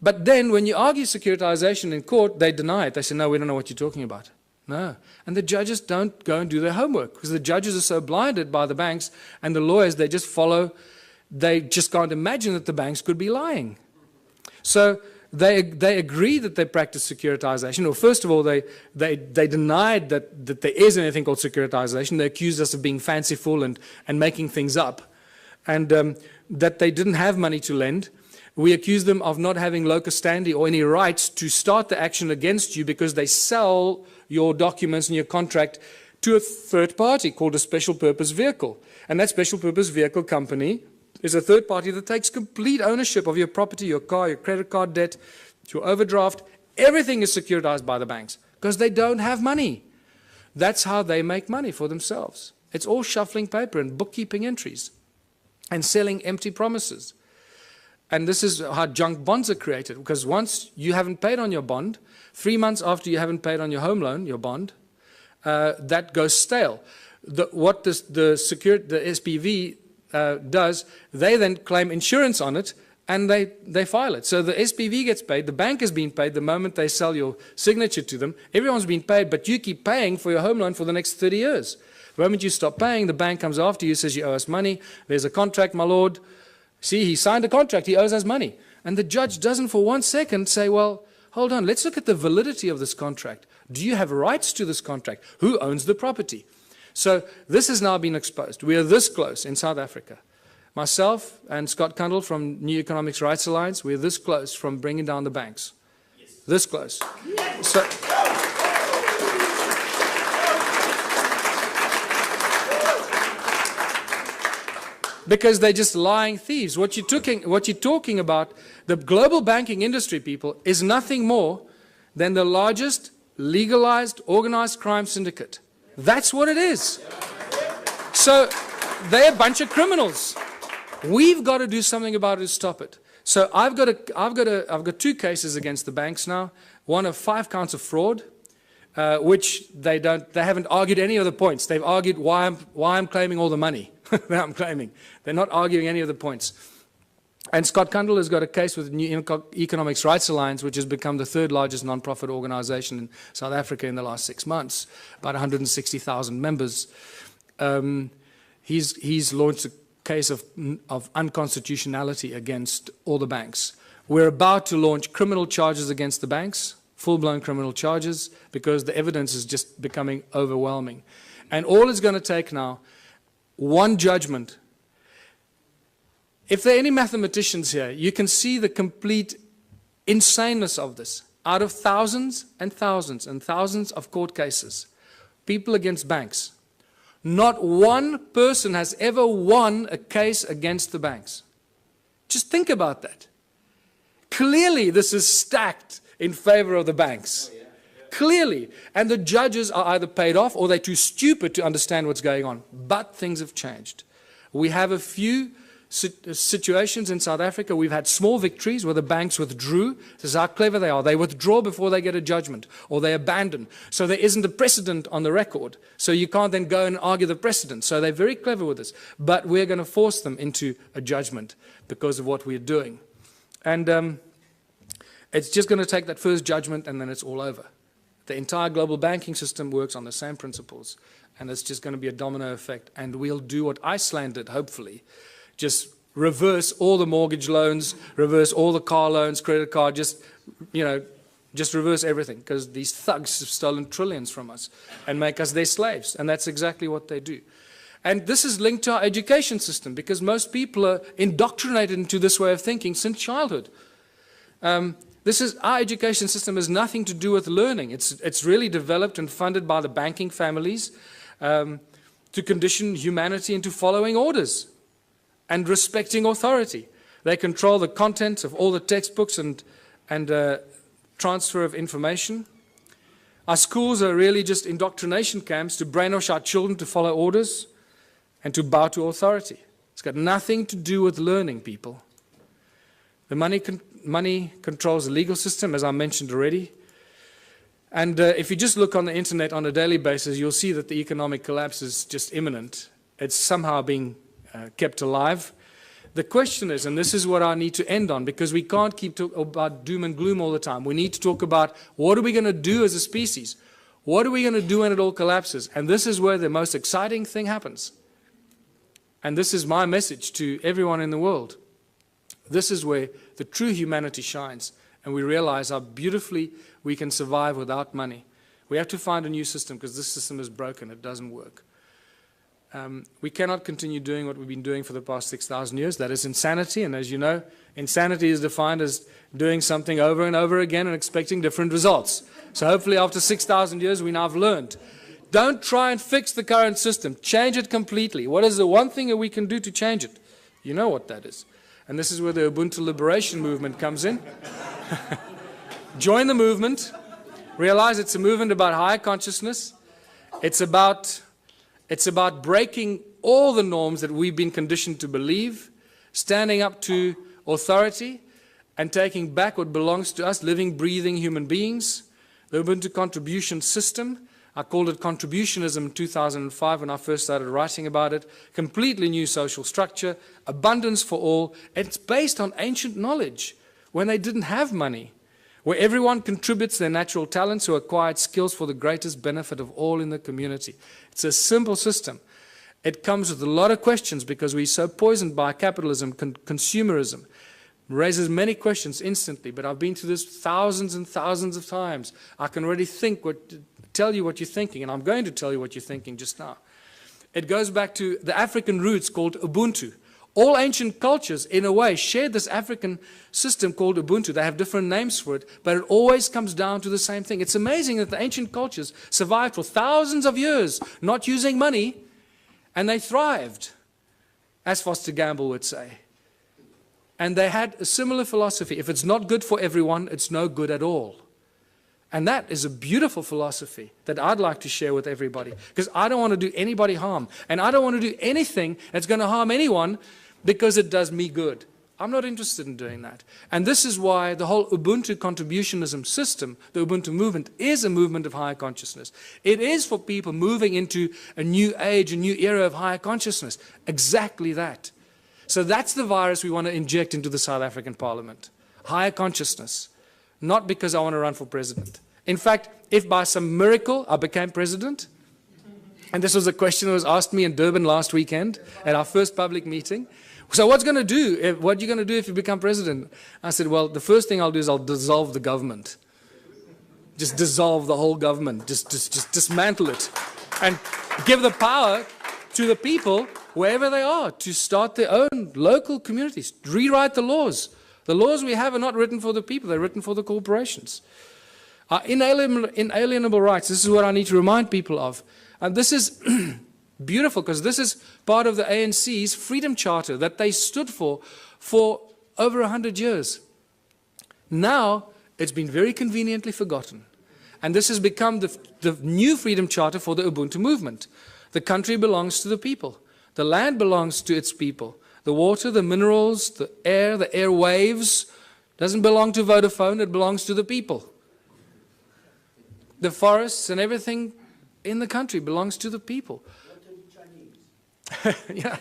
But then when you argue securitization in court, they deny it. They say, no, we don't know what you're talking about. No. And the judges don't go and do their homework because the judges are so blinded by the banks and the lawyers, they just follow. They just can't imagine that the banks could be lying. So they agree that they practice securitization. Well, first of all, they denied that there is anything called securitization. They accused us of being fanciful and making things up, and that they didn't have money to lend. We accused them of not having locus standi or any rights to start the action against you because they sell your documents and your contract to a third party called a special purpose vehicle. And that special purpose vehicle company is a third party that takes complete ownership of your property, your car, your credit card debt, your overdraft. Everything is securitized by the banks because they don't have money. That's how they make money for themselves. It's all shuffling paper and bookkeeping entries and selling empty promises. And this is how junk bonds are created, because once you haven't paid on your bond, 3 months after you haven't paid on your home loan, your bond, that goes stale. What the SPV does, they then claim insurance on it and they file it. So the SPV gets paid, the bank has been paid the moment they sell your signature to them. Everyone's been paid, but you keep paying for your home loan for the next 30 years. The moment you stop paying, the bank comes after you, says you owe us money. There's a contract, my lord. See, he signed a contract, he owes us money. And the judge doesn't for 1 second say, well, hold on, let's look at the validity of this contract. Do you have rights to this contract? Who owns the property? So this has now been exposed. We are this close in South Africa. Myself and Scott Kundle from New Economics Rights Alliance, we're this close from bringing down the banks. Yes. This close. Yes. So, because they're just lying thieves. What you're talking about, the global banking industry, people, is nothing more than the largest legalized organized crime syndicate. That's what it is. So they're a bunch of criminals. We've got to do something about it to stop it. So I've got 2 cases against the banks now. One of 5 counts of fraud, which they haven't argued any of the points. They've argued why I'm claiming all the money that I'm claiming. They're not arguing any of the points. And Scott Kundle has got a case with the New Economics Rights Alliance, which has become the 3rd largest non-profit organization in South Africa in the last 6 months, about 160,000 members. He's launched a case of unconstitutionality against all the banks. We're about to launch criminal charges against the banks, full-blown criminal charges, because the evidence is just becoming overwhelming. And all it's going to take now, one judgment. If there are any mathematicians here, you can see the complete insaneness of this. Out of thousands and thousands and thousands of court cases, people against banks, not one person has ever won a case against the banks. Just think about that. Clearly, this is stacked in favor of the banks. Clearly. And the judges are either paid off or they're too stupid to understand what's going on. But things have changed. We have a few situations in South Africa. We've had small victories where the banks withdrew. This is how clever they are. They withdraw before they get a judgment, or they abandon. So there isn't a precedent on the record. So you can't then go and argue the precedent. So they're very clever with this. But we're going to force them into a judgment because of what we're doing. And it's just going to take that first judgment and then it's all over. The entire global banking system works on the same principles. And it's just going to be a domino effect. And we'll do what Iceland did, hopefully. Just reverse all the mortgage loans, reverse all the car loans, credit card, just just reverse everything, because these thugs have stolen trillions from us and make us their slaves. And that's exactly what they do. And this is linked to our education system, because most people are indoctrinated into this way of thinking since childhood. Our education system has nothing to do with learning. It's really developed and funded by the banking families to condition humanity into following orders and respecting authority. They control the content of all the textbooks and transfer of information. Our schools are really just indoctrination camps to brainwash our children to follow orders and to bow to authority. It's got nothing to do with learning, people. The money controls the legal system, as I mentioned already. And if you just look on the internet on a daily basis, you'll see that the economic collapse is just imminent. It's somehow being kept alive. The question is, and this is what I need to end on, because we can't keep talking about doom and gloom all the time. We need to talk about what are we going to do as a species? What are we going to do when it all collapses? And this is where the most exciting thing happens. And this is my message to everyone in the world. This is where the true humanity shines, and we realize how beautifully we can survive without money. We have to find a new system, because this system is broken. It doesn't work. We cannot continue doing what we've been doing for the past 6,000 years. That is insanity, and as you know, insanity is defined as doing something over and over again and expecting different results. So hopefully after 6,000 years we now have learned. Don't try and fix the current system. Change it completely. What is the one thing that we can do to change it? You know what that is. And this is where the Ubuntu Liberation Movement comes in. Join the movement. Realize it's a movement about higher consciousness. It's about breaking all the norms that we've been conditioned to believe, standing up to authority, and taking back what belongs to us, living, breathing human beings. The Ubuntu contribution system, I called it contributionism in 2005 when I first started writing about it. Completely new social structure, abundance for all. It's based on ancient knowledge when they didn't have money, where everyone contributes their natural talents or acquired skills for the greatest benefit of all in the community. It's a simple system. It comes with a lot of questions because we're so poisoned by capitalism, consumerism. It raises many questions instantly, but I've been through this thousands and thousands of times. I can already tell you what you're thinking, and I'm going to tell you what you're thinking just now. It goes back to the African roots called Ubuntu. All ancient cultures, in a way, share this African system called Ubuntu. They have different names for it, but it always comes down to the same thing. It's amazing that the ancient cultures survived for thousands of years, not using money, and they thrived, as Foster Gamble would say. And they had a similar philosophy. If it's not good for everyone, it's no good at all. And that is a beautiful philosophy that I'd like to share with everybody, because I don't want to do anybody harm, and I don't want to do anything that's going to harm anyone because it does me good. I'm not interested in doing that. And this is why the whole Ubuntu contributionism system, the Ubuntu movement, is a movement of higher consciousness. It is for people moving into a new age, a new era of higher consciousness. Exactly that. So that's the virus we want to inject into the South African Parliament. Higher consciousness. Not because I want to run for president. In fact, if by some miracle I became president, and this was a question that was asked me in Durban last weekend at our first public meeting. So what are you going to do if you become president? I said, well, the first thing I'll do is I'll dissolve the government. Just dissolve the whole government. Just dismantle it. And give the power to the people, wherever they are, to start their own local communities. Rewrite the laws. The laws we have are not written for the people, they're written for the corporations. Our inalienable rights, this is what I need to remind people of. And this is beautiful, because this is part of the ANC's Freedom Charter that they stood for over 100 years. Now, it's been very conveniently forgotten. And this has become the new Freedom Charter for the Ubuntu movement. The country belongs to the people. The land belongs to its people. The water, the minerals, the airwaves, doesn't belong to Vodafone, it belongs to the people. The forests and everything in the country belongs to the people. Yeah.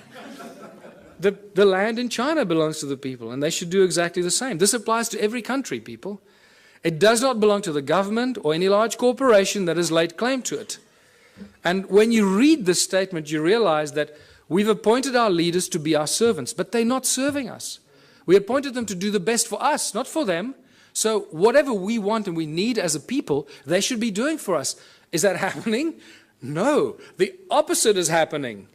The land in China belongs to the people, and they should do exactly the same. This applies to every country, people. It does not belong to the government or any large corporation that has laid claim to it. And when you read this statement, you realize that we've appointed our leaders to be our servants, but they're not serving us. We appointed them to do the best for us, not for them. So whatever we want and we need as a people, they should be doing for us. Is that happening? No. The opposite is happening.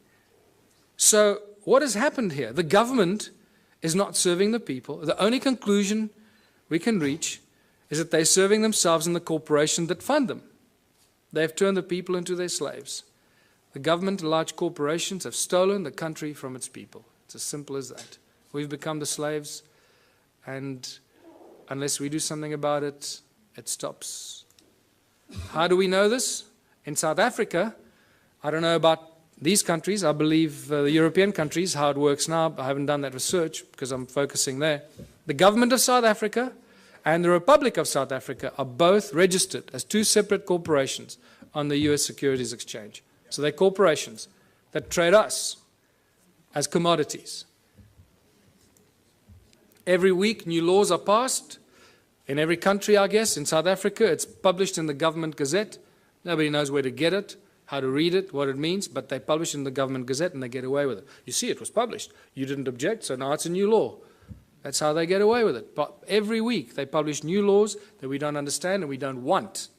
So what has happened here? The government is not serving the people. The only conclusion we can reach is that they're serving themselves and the corporations that fund them. They've turned the people into their slaves. The government and large corporations have stolen the country from its people. It's as simple as that. We've become the slaves, and unless we do something about it, it stops. How do we know this? In South Africa, I don't know about these countries. I believe the European countries, how it works now. I haven't done that research because I'm focusing there. The government of South Africa and the Republic of South Africa are both registered as two separate corporations on the US Securities Exchange. So they're corporations that trade us as commodities. Every week new laws are passed in every country, I guess. In South Africa, it's published in the Government Gazette. Nobody knows where to get it, how to read it, what it means, but they publish it in the Government Gazette and they get away with it. You see, it was published. You didn't object, so now it's a new law. That's how they get away with it. But every week they publish new laws that we don't understand and we don't want.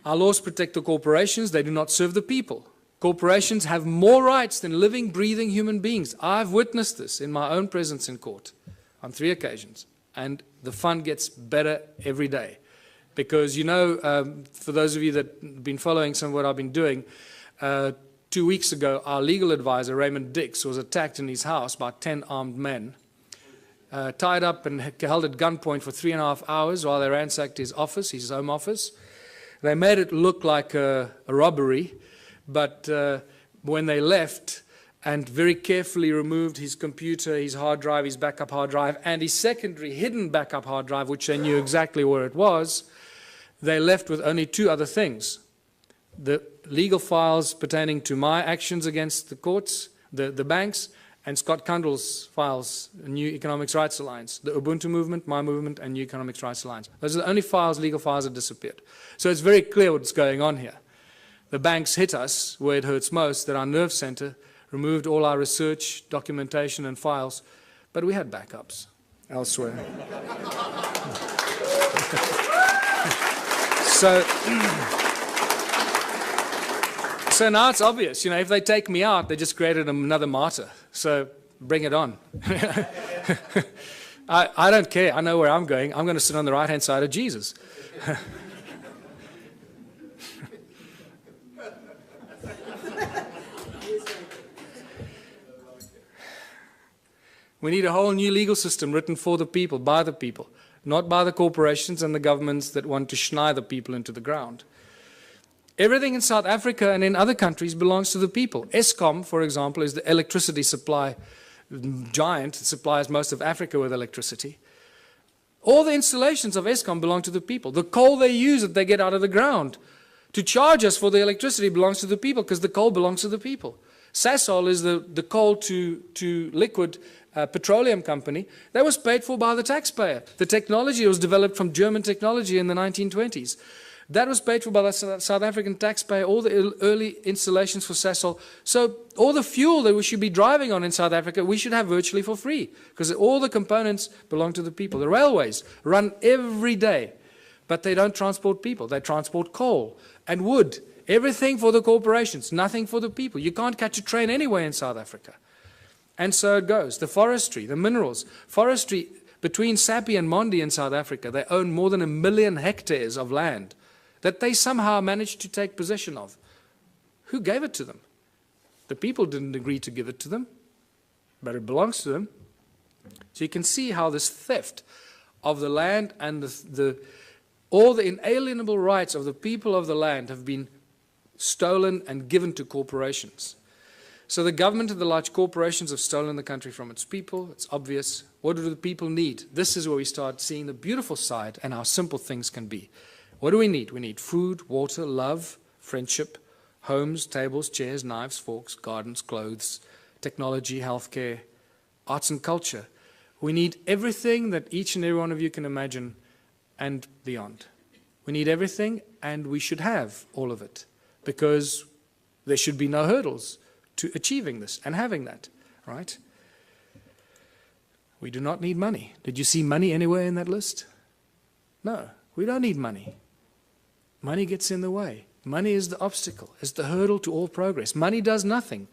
Our laws protect the corporations. They do not serve the people. Corporations have more rights than living, breathing human beings. I've witnessed this in my own presence in court on 3 occasions. And the fun gets better every day. Because, you know, for those of you that have been following some of what I've been doing, 2 weeks ago, our legal advisor, Raymond Dix, was attacked in his house by 10 armed men, tied up and held at gunpoint for 3.5 hours while they ransacked his office, his home office. They made it look like a robbery, but when they left and very carefully removed his computer, his hard drive, his backup hard drive, and his secondary hidden backup hard drive, which they knew exactly where it was, they left with only 2 other things. The legal files pertaining to my actions against the courts, the banks, and Scott Kundal's files, the New Economics Rights Alliance, the Ubuntu movement, my movement, and New Economics Rights Alliance. Those are the only files, legal files that disappeared. So it's very clear what's going on here. The banks hit us where it hurts most, that our nerve center removed all our research, documentation, and files, but we had backups elsewhere. So now it's obvious, you know, if they take me out, they just created another martyr. So bring it on. I don't care. I know where I'm going. I'm going to sit on the right-hand side of Jesus. We need a whole new legal system written for the people, by the people, not by the corporations and the governments that want to schneid the people into the ground. Everything in South Africa and in other countries belongs to the people. Eskom, for example, is the electricity supply giant. It supplies most of Africa with electricity. All the installations of Eskom belong to the people. The coal they use that they get out of the ground to charge us for the electricity belongs to the people because the coal belongs to the people. Sasol is the coal to liquid petroleum company that was paid for by the taxpayer. The technology was developed from German technology in the 1920s. That was paid for by the South African taxpayer, all the early installations for Sasol. So all the fuel that we should be driving on in South Africa, we should have virtually for free because all the components belong to the people. The railways run every day, but they don't transport people. They transport coal and wood. Everything for the corporations, nothing for the people. You can't catch a train anywhere in South Africa. And so it goes. The forestry, the minerals. Forestry, between Sappi and Mondi in South Africa, they own more than 1 million hectares of land that they somehow managed to take possession of. Who gave it to them? The people didn't agree to give it to them, but it belongs to them. So you can see how this theft of the land and all the inalienable rights of the people of the land have been stolen and given to corporations. So the government and the large corporations have stolen the country from its people. It's obvious. What do the people need? This is where we start seeing the beautiful side and how simple things can be. What do we need? We need food, water, love, friendship, homes, tables, chairs, knives, forks, gardens, clothes, technology, healthcare, arts and culture. We need everything that each and every one of you can imagine and beyond. We need everything, and we should have all of it because there should be no hurdles to achieving this and having that, right? We do not need money. Did you see money anywhere in that list? No, we don't need money. Money gets in the way. Money is the obstacle, is the hurdle to all progress. Money does nothing.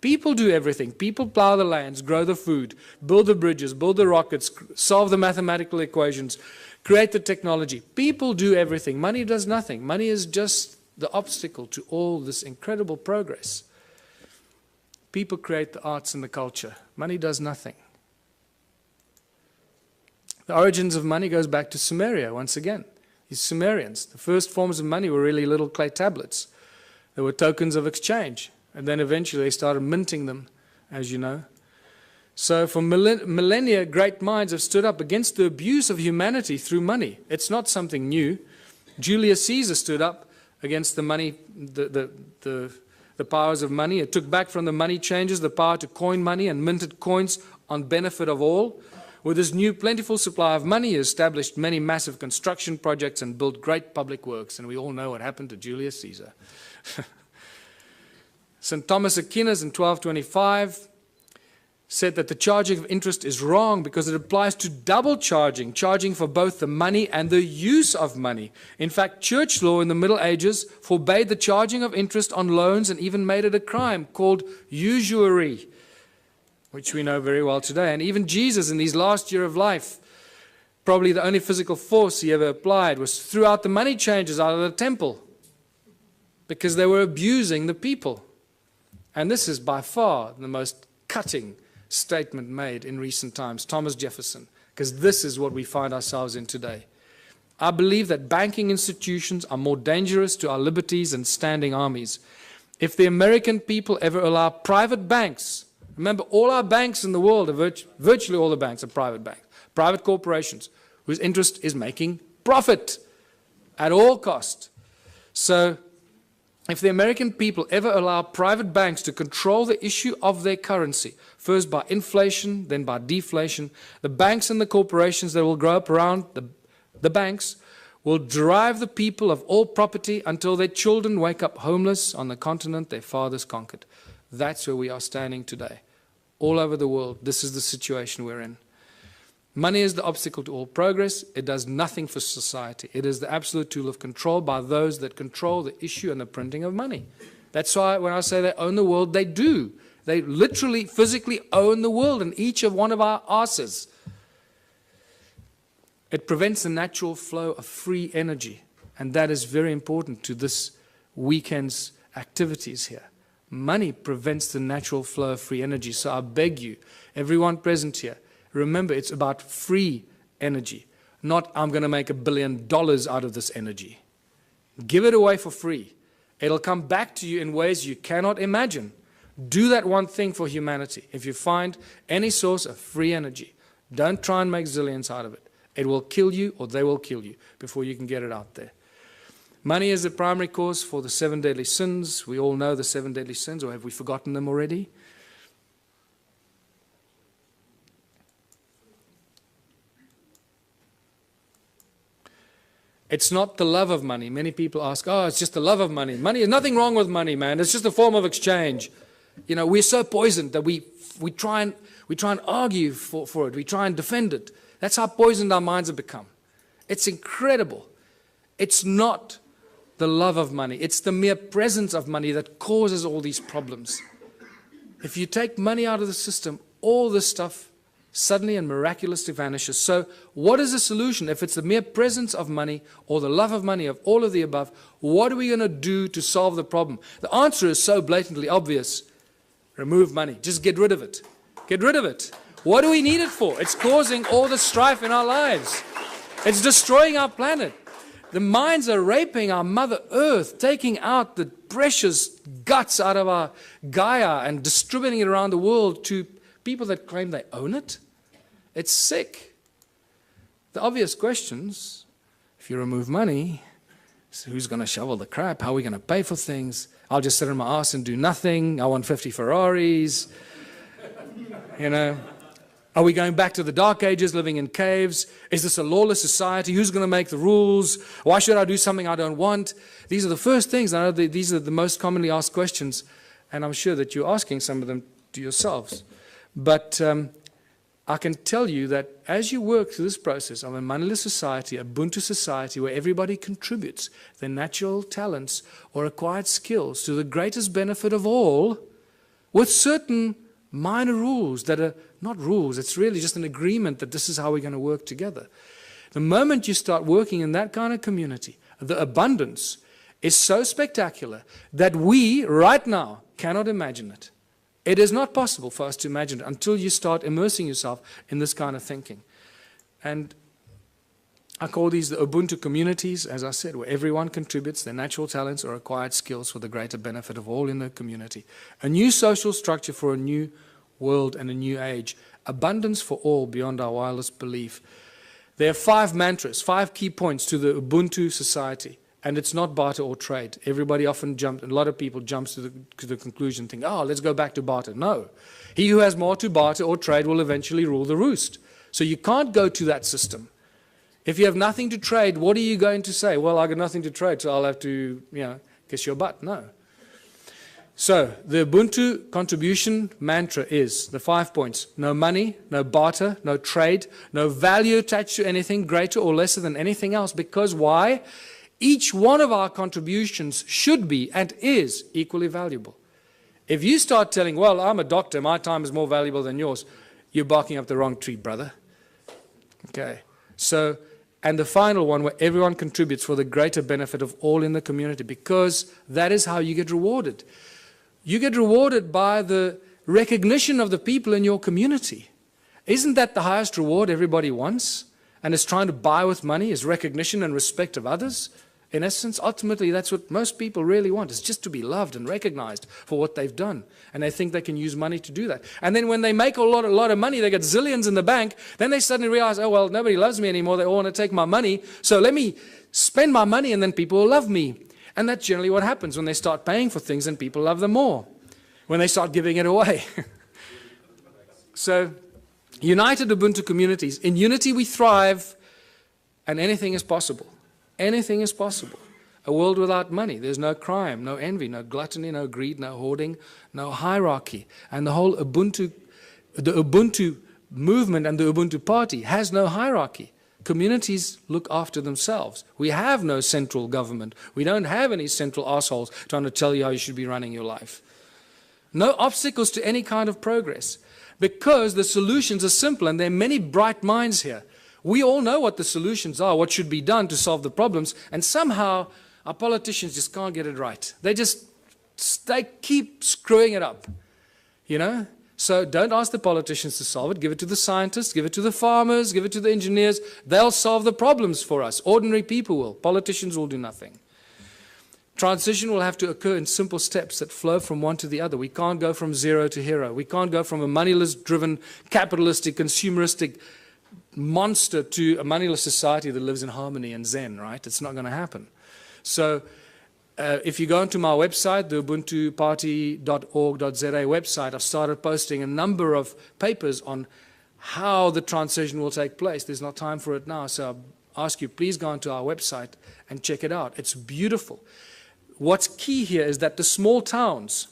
People do everything. People plow the lands, grow the food, build the bridges, build the rockets, solve the mathematical equations, create the technology. People do everything. Money does nothing. Money is just the obstacle to all this incredible progress. People create the arts and the culture. Money does nothing. The origins of money goes back to Sumeria once again. These Sumerians, the first forms of money were really little clay tablets. They were tokens of exchange. And then eventually they started minting them, as you know. So for millennia, great minds have stood up against the abuse of humanity through money. It's not something new. Julius Caesar stood up against the money, the powers of money. It took back from the money changers the power to coin money and minted coins on benefit of all. With this new plentiful supply of money, he established many massive construction projects and built great public works. And we all know what happened to Julius Caesar. St. Thomas Aquinas in 1225 said that the charging of interest is wrong because it applies to double charging, charging for both the money and the use of money. In fact, church law in the Middle Ages forbade the charging of interest on loans and even made it a crime called usury, which we know very well today. And even Jesus in his last year of life, probably the only physical force he ever applied was threw out the money changers out of the temple because they were abusing the people. And this is by far the most cutting statement made in recent times, Thomas Jefferson, because this is what we find ourselves in today. I believe that banking institutions are more dangerous to our liberties than standing armies. If the American people ever allow private banks, remember all our banks in the world, virtually all the banks are private banks, private corporations, whose interest is making profit at all cost. So if the American people ever allow private banks to control the issue of their currency, first by inflation, then by deflation, the banks and the corporations that will grow up around the banks will drive the people of all property until their children wake up homeless on the continent their fathers conquered. That's where we are standing today. All over the world, this is the situation we're in. Money is the obstacle to all progress. It does nothing for society. It is the absolute tool of control by those that control the issue and the printing of money. That's why when I say they own the world, they do. They literally, physically own the world in each of one of our asses. It prevents the natural flow of free energy. And that is very important to this weekend's activities here. Money prevents the natural flow of free energy. So I beg you, everyone present here, remember, it's about free energy, not I'm going to make $1 billion out of this energy. Give it away for free. It'll come back to you in ways you cannot imagine. Do that one thing for humanity. If you find any source of free energy, don't try and make zillions out of it. It will kill you or they will kill you before you can get it out there. Money is the primary cause for the 7 deadly sins. We all know the 7 deadly sins, or have we forgotten them already? It's not the love of money. Many people ask, oh, it's just the love of money. Money, there's nothing wrong with money, man. It's just a form of exchange. You know, we're so poisoned that we try and argue for it. We try and defend it. That's how poisoned our minds have become. It's incredible. It's not the love of money. It's the mere presence of money that causes all these problems. If you take money out of the system, all this stuff suddenly and miraculously vanishes. So what is the solution? If it's the mere presence of money or the love of money, of all of the above, what are we going to do to solve the problem? The answer is so blatantly obvious. Remove money. Just get rid of it. Get rid of it. What do we need it for? It's causing all the strife in our lives. It's destroying our planet. The mines are raping our Mother Earth, taking out the precious guts out of our Gaia and distributing it around the world to people that claim they own it. It's sick. The obvious questions, if you remove money, so who's going to shovel the crap? How are we going to pay for things? I'll just sit on my ass and do nothing. I want 50 Ferraris. You know, are we going back to the Dark Ages, living in caves? Is this a lawless society? Who's going to make the rules? Why should I do something I don't want? These are the first things. I know these are the most commonly asked questions, and I'm sure that you're asking some of them to yourselves. But I can tell you that as you work through this process of a moneyless society, a Ubuntu society, where everybody contributes their natural talents or acquired skills to the greatest benefit of all, with certain minor rules that are not rules, it's really just an agreement that this is how we're going to work together. The moment you start working in that kind of community, the abundance is so spectacular that we, right now, cannot imagine it. It is not possible for us to imagine it until you start immersing yourself in this kind of thinking. And I call these the Ubuntu communities, as I said, where everyone contributes their natural talents or acquired skills for the greater benefit of all in the community. A new social structure for a new world and a new age. Abundance for all beyond our wildest belief. There are 5 mantras, 5 key points to the Ubuntu society. And it's not barter or trade. Everybody often jumps, a lot of people jump to the conclusion, think, oh, let's go back to barter. No. He who has more to barter or trade will eventually rule the roost. So you can't go to that system. If you have nothing to trade, what are you going to say? Well, I got nothing to trade, so I'll have to, kiss your butt. No. So the Ubuntu contribution mantra is the 5 points. No money, no barter, no trade, no value attached to anything greater or lesser than anything else. Because why? Each one of our contributions should be and is equally valuable. If you start telling, well, I'm a doctor, my time is more valuable than yours, you're barking up the wrong tree, brother. Okay. So, and the final one, where everyone contributes for the greater benefit of all in the community, because that is how you get rewarded. You get rewarded by the recognition of the people in your community. Isn't that the highest reward everybody wants and is trying to buy with money, is recognition and respect of others? In essence, ultimately, that's what most people really want, is just to be loved and recognized for what they've done. And they think they can use money to do that. And then when they make a lot of money, they get zillions in the bank, then they suddenly realize, oh, well, nobody loves me anymore. They all want to take my money. So let me spend my money and then people will love me. And that's generally what happens when they start paying for things and people love them more, when they start giving it away. So, united Ubuntu communities. In unity we thrive and anything is possible. Anything is possible. A world without money. There's no crime, no envy, no gluttony, no greed, no hoarding, no hierarchy. And the whole Ubuntu movement and the Ubuntu party has no hierarchy. Communities look after themselves. We have no central government. We don't have any central assholes trying to tell you how you should be running your life. No obstacles to any kind of progress. Because the solutions are simple and there are many bright minds here. We all know what the solutions are, what should be done to solve the problems, and somehow our politicians just can't get it right. They keep screwing it up, So don't ask the politicians to solve it. Give it to the scientists, give it to the farmers, give it to the engineers. They'll solve the problems for us. Ordinary people will. Politicians will do nothing. Transition will have to occur in simple steps that flow from one to the other. We can't go from zero to hero. We can't go from a moneyless-driven, capitalistic, consumeristic monster to a moneyless society that lives in harmony and zen, right? It's not going to happen. So if you go onto my website, the ubuntuparty.org.za website, I've started posting a number of papers on how the transition will take place. There's not time for it now, so I ask you, please go onto our website and check it out. It's beautiful. What's key here is that the small towns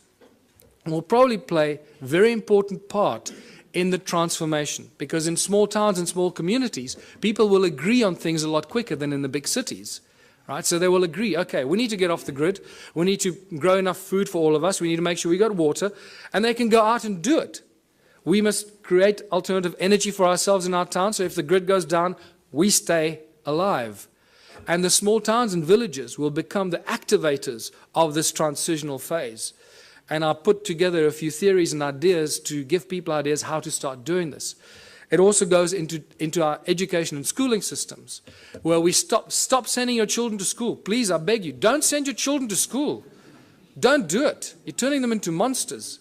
will probably play a very important part in the transformation, because in small towns and small communities, people will agree on things a lot quicker than in the big cities. Right? So they will agree, okay, we need to get off the grid, we need to grow enough food for all of us, we need to make sure we got water, and they can go out and do it. We must create alternative energy for ourselves in our town, so if the grid goes down, we stay alive. And the small towns and villages will become the activators of this transitional phase. And I put together a few theories and ideas to give people ideas how to start doing this. It also goes into our education and schooling systems, where we stop sending your children to school. Please, I beg you, don't send your children to school. Don't do it. You're turning them into monsters.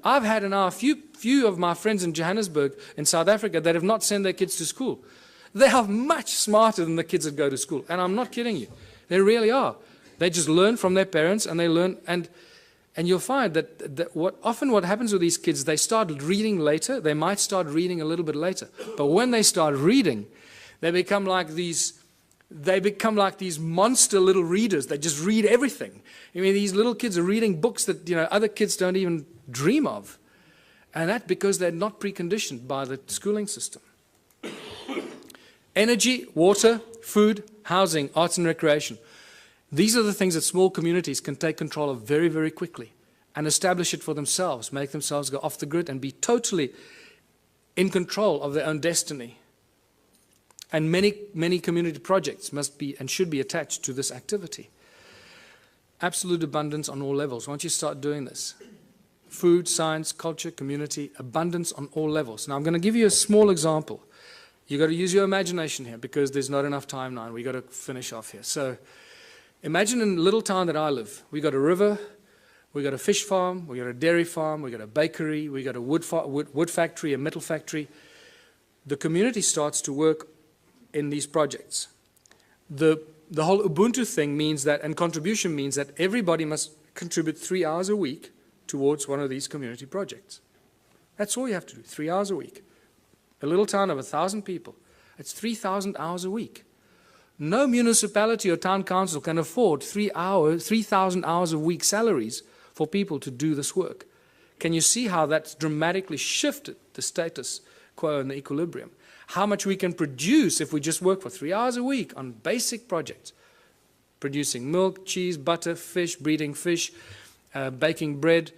I've had a few of my friends in Johannesburg, in South Africa, that have not sent their kids to school. They are much smarter than the kids that go to school. And I'm not kidding you. They really are. They just learn from their parents, and they learn. And you'll find that often what happens with these kids, they start reading later. They might start reading a little bit later. But when they start reading, they become like these monster little readers. They just read everything. I mean, these little kids are reading books that other kids don't even dream of. And that's because they're not preconditioned by the schooling system. Energy, water, food, housing, arts and recreation. These are the things that small communities can take control of very, very quickly and establish it for themselves, make themselves go off the grid and be totally in control of their own destiny. And many, many community projects must be and should be attached to this activity. Absolute abundance on all levels. Once you start doing this, food, science, culture, community, abundance on all levels. Now I'm going to give you a small example. You've got to use your imagination here because there's not enough time now and we've got to finish off here. So imagine in the little town that I live, we've got a river, we've got a fish farm, we've got a dairy farm, we've got a bakery, we've got a wood factory, a metal factory. The community starts to work in these projects. The whole Ubuntu thing means that, and contribution means that everybody must contribute 3 hours a week towards one of these community projects. That's all you have to do, 3 hours a week. A little town of 1,000 people, it's 3,000 hours a week. No municipality or town council can afford 3,000 hours a week salaries for people to do this work. Can you see how that's dramatically shifted the status quo and the equilibrium? How much we can produce if we just work for 3 hours a week on basic projects. Producing milk, cheese, butter, fish, breeding fish, baking bread,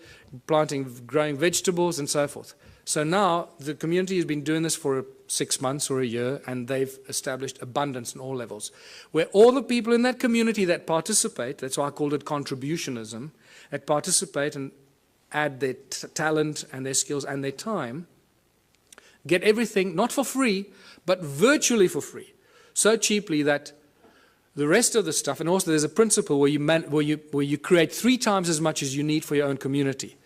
growing vegetables, and so forth. So now the community has been doing this for 6 months or a year, and they've established abundance on all levels, where all the people in that community that participate, that's why I called it contributionism, that participate and add their talent and their skills and their time, get everything, not for free, but virtually for free, so cheaply that the rest of the stuff, and also there's a principle where you create 3 times as much as you need for your own community.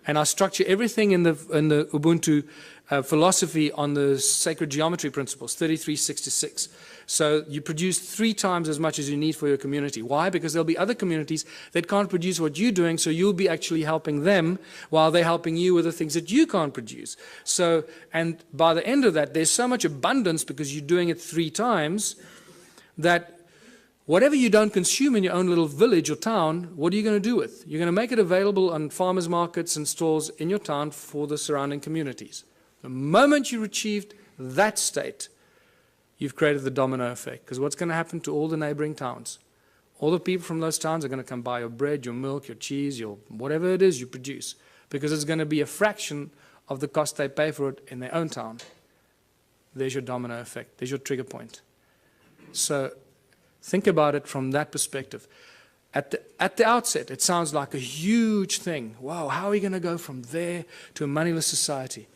And I structure everything in the Ubuntu philosophy on the sacred geometry principles, 3366. So you produce 3 times as much as you need for your community. Why? Because there'll be other communities that can't produce what you're doing, so you'll be actually helping them while they're helping you with the things that you can't produce. So, and by the end of that, there's so much abundance because you're doing it 3 times that whatever you don't consume in your own little village or town, what are you going to do with? You're going to make it available on farmers markets and stores in your town for the surrounding communities. The moment you achieved that state, you've created the domino effect. Because what's going to happen to all the neighboring towns? All the people from those towns are going to come buy your bread, your milk, your cheese, your whatever it is you produce. Because it's going to be a fraction of the cost they pay for it in their own town. There's your domino effect. There's your trigger point. So think about it from that perspective. At the outset, it sounds like a huge thing. Wow, how are we going to go from there to a moneyless society?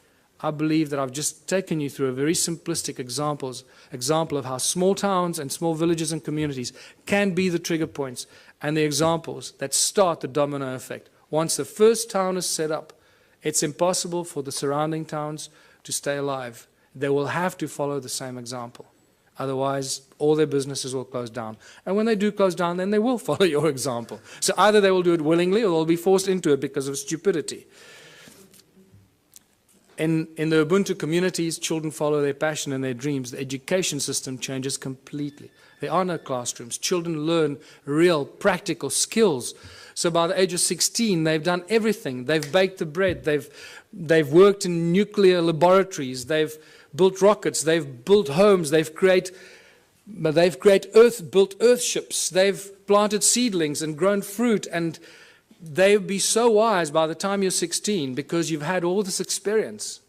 I believe that I've just taken you through a very simplistic example of how small towns and small villages and communities can be the trigger points and the examples that start the domino effect. Once the first town is set up, it's impossible for the surrounding towns to stay alive. They will have to follow the same example. Otherwise, all their businesses will close down. And when they do close down, then they will follow your example. So either they will do it willingly or they'll be forced into it because of stupidity. In the Ubuntu communities, children follow their passion and their dreams. The education system changes completely. There are no classrooms. Children learn real, practical skills. So by the age of 16, they've done everything. They've baked the bread. They've worked in nuclear laboratories. They've built rockets. They've built homes. They've built earthships. They've planted seedlings and grown fruit. And they'll be so wise by the time you're 16 because you've had all this experience.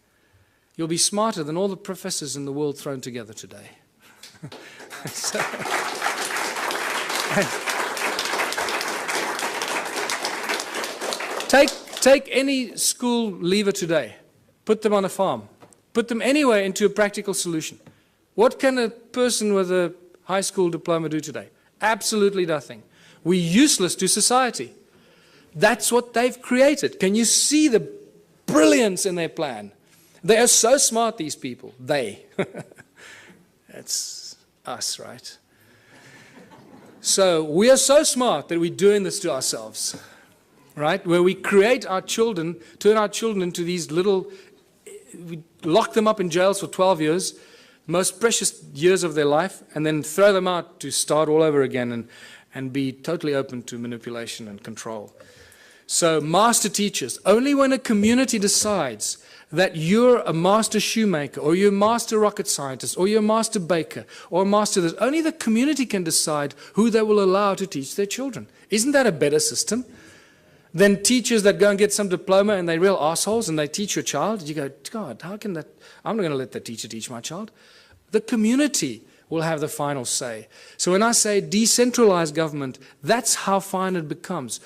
You'll be smarter than all the professors in the world thrown together today. Take any school leaver today, put them on a farm, put them anywhere into a practical solution. What can a person with a high school diploma do today? Absolutely nothing. We're useless to society. That's what they've created. Can you see the brilliance in their plan? They are so smart, these people. They. That's us, right? So we are so smart that we're doing this to ourselves, right? Where we create our children, turn our children into these little, we lock them up in jails for 12 years, most precious years of their life, and then throw them out to start all over again and be totally open to manipulation and control. So master teachers, only when a community decides that you're a master shoemaker, or you're a master rocket scientist, or you're a master baker, or a master this, only the community can decide who they will allow to teach their children. Isn't that a better system than teachers that go and get some diploma and they're real assholes and they teach your child? You go, God, how can that? I'm not going to let the teacher teach my child. The community will have the final say. So when I say decentralized government, that's how fine it becomes.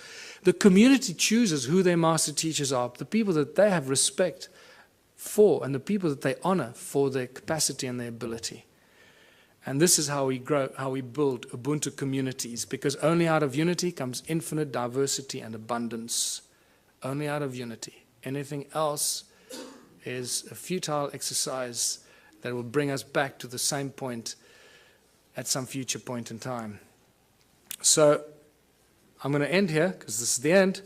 The community chooses who their master teachers are, the people that they have respect for, and the people that they honor for their capacity and their ability. And this is how we grow, how we build Ubuntu communities, because only out of unity comes infinite diversity and abundance. Only out of unity. Anything else is a futile exercise that will bring us back to the same point at some future point in time. So I'm going to end here, because this is the end.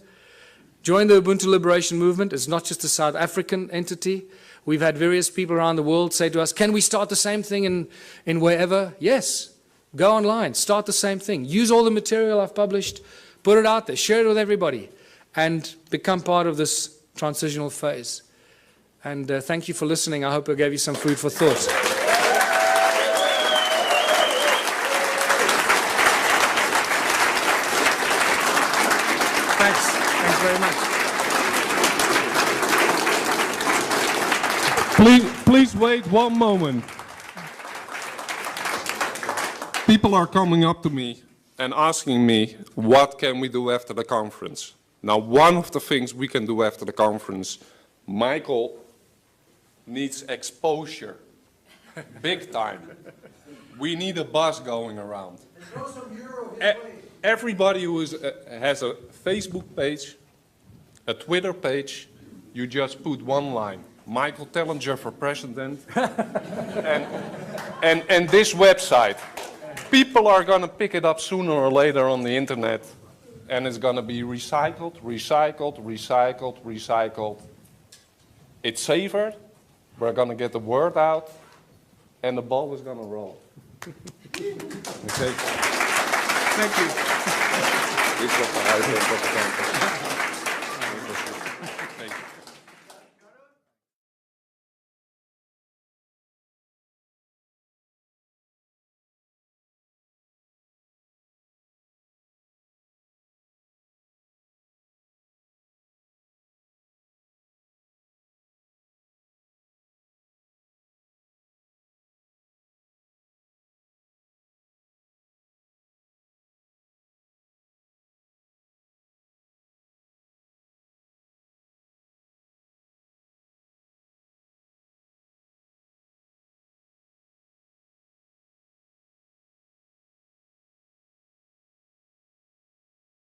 Join the Ubuntu Liberation Movement. It's not just a South African entity. We've had various people around the world say to us, can we start the same thing in wherever? Yes. Go online. Start the same thing. Use all the material I've published. Put it out there. Share it with everybody. And become part of this transitional phase. And thank you for listening. I hope I gave you some food for thought. Thanks. Thanks very much. Please wait one moment. People are coming up to me and asking me, what can we do after the conference? Now, one of the things we can do after the conference, Michael needs exposure, big time. We need a bus going around. Everybody who has a Facebook page, a Twitter page, you just put one line, Michael Tellinger for president, and this website. People are going to pick it up sooner or later on the internet, and it's going to be recycled, recycled, recycled, recycled. It's safer, we're going to get the word out, and the ball is going to roll. Okay. Thank you. Dit was de uitleg van de conferentie.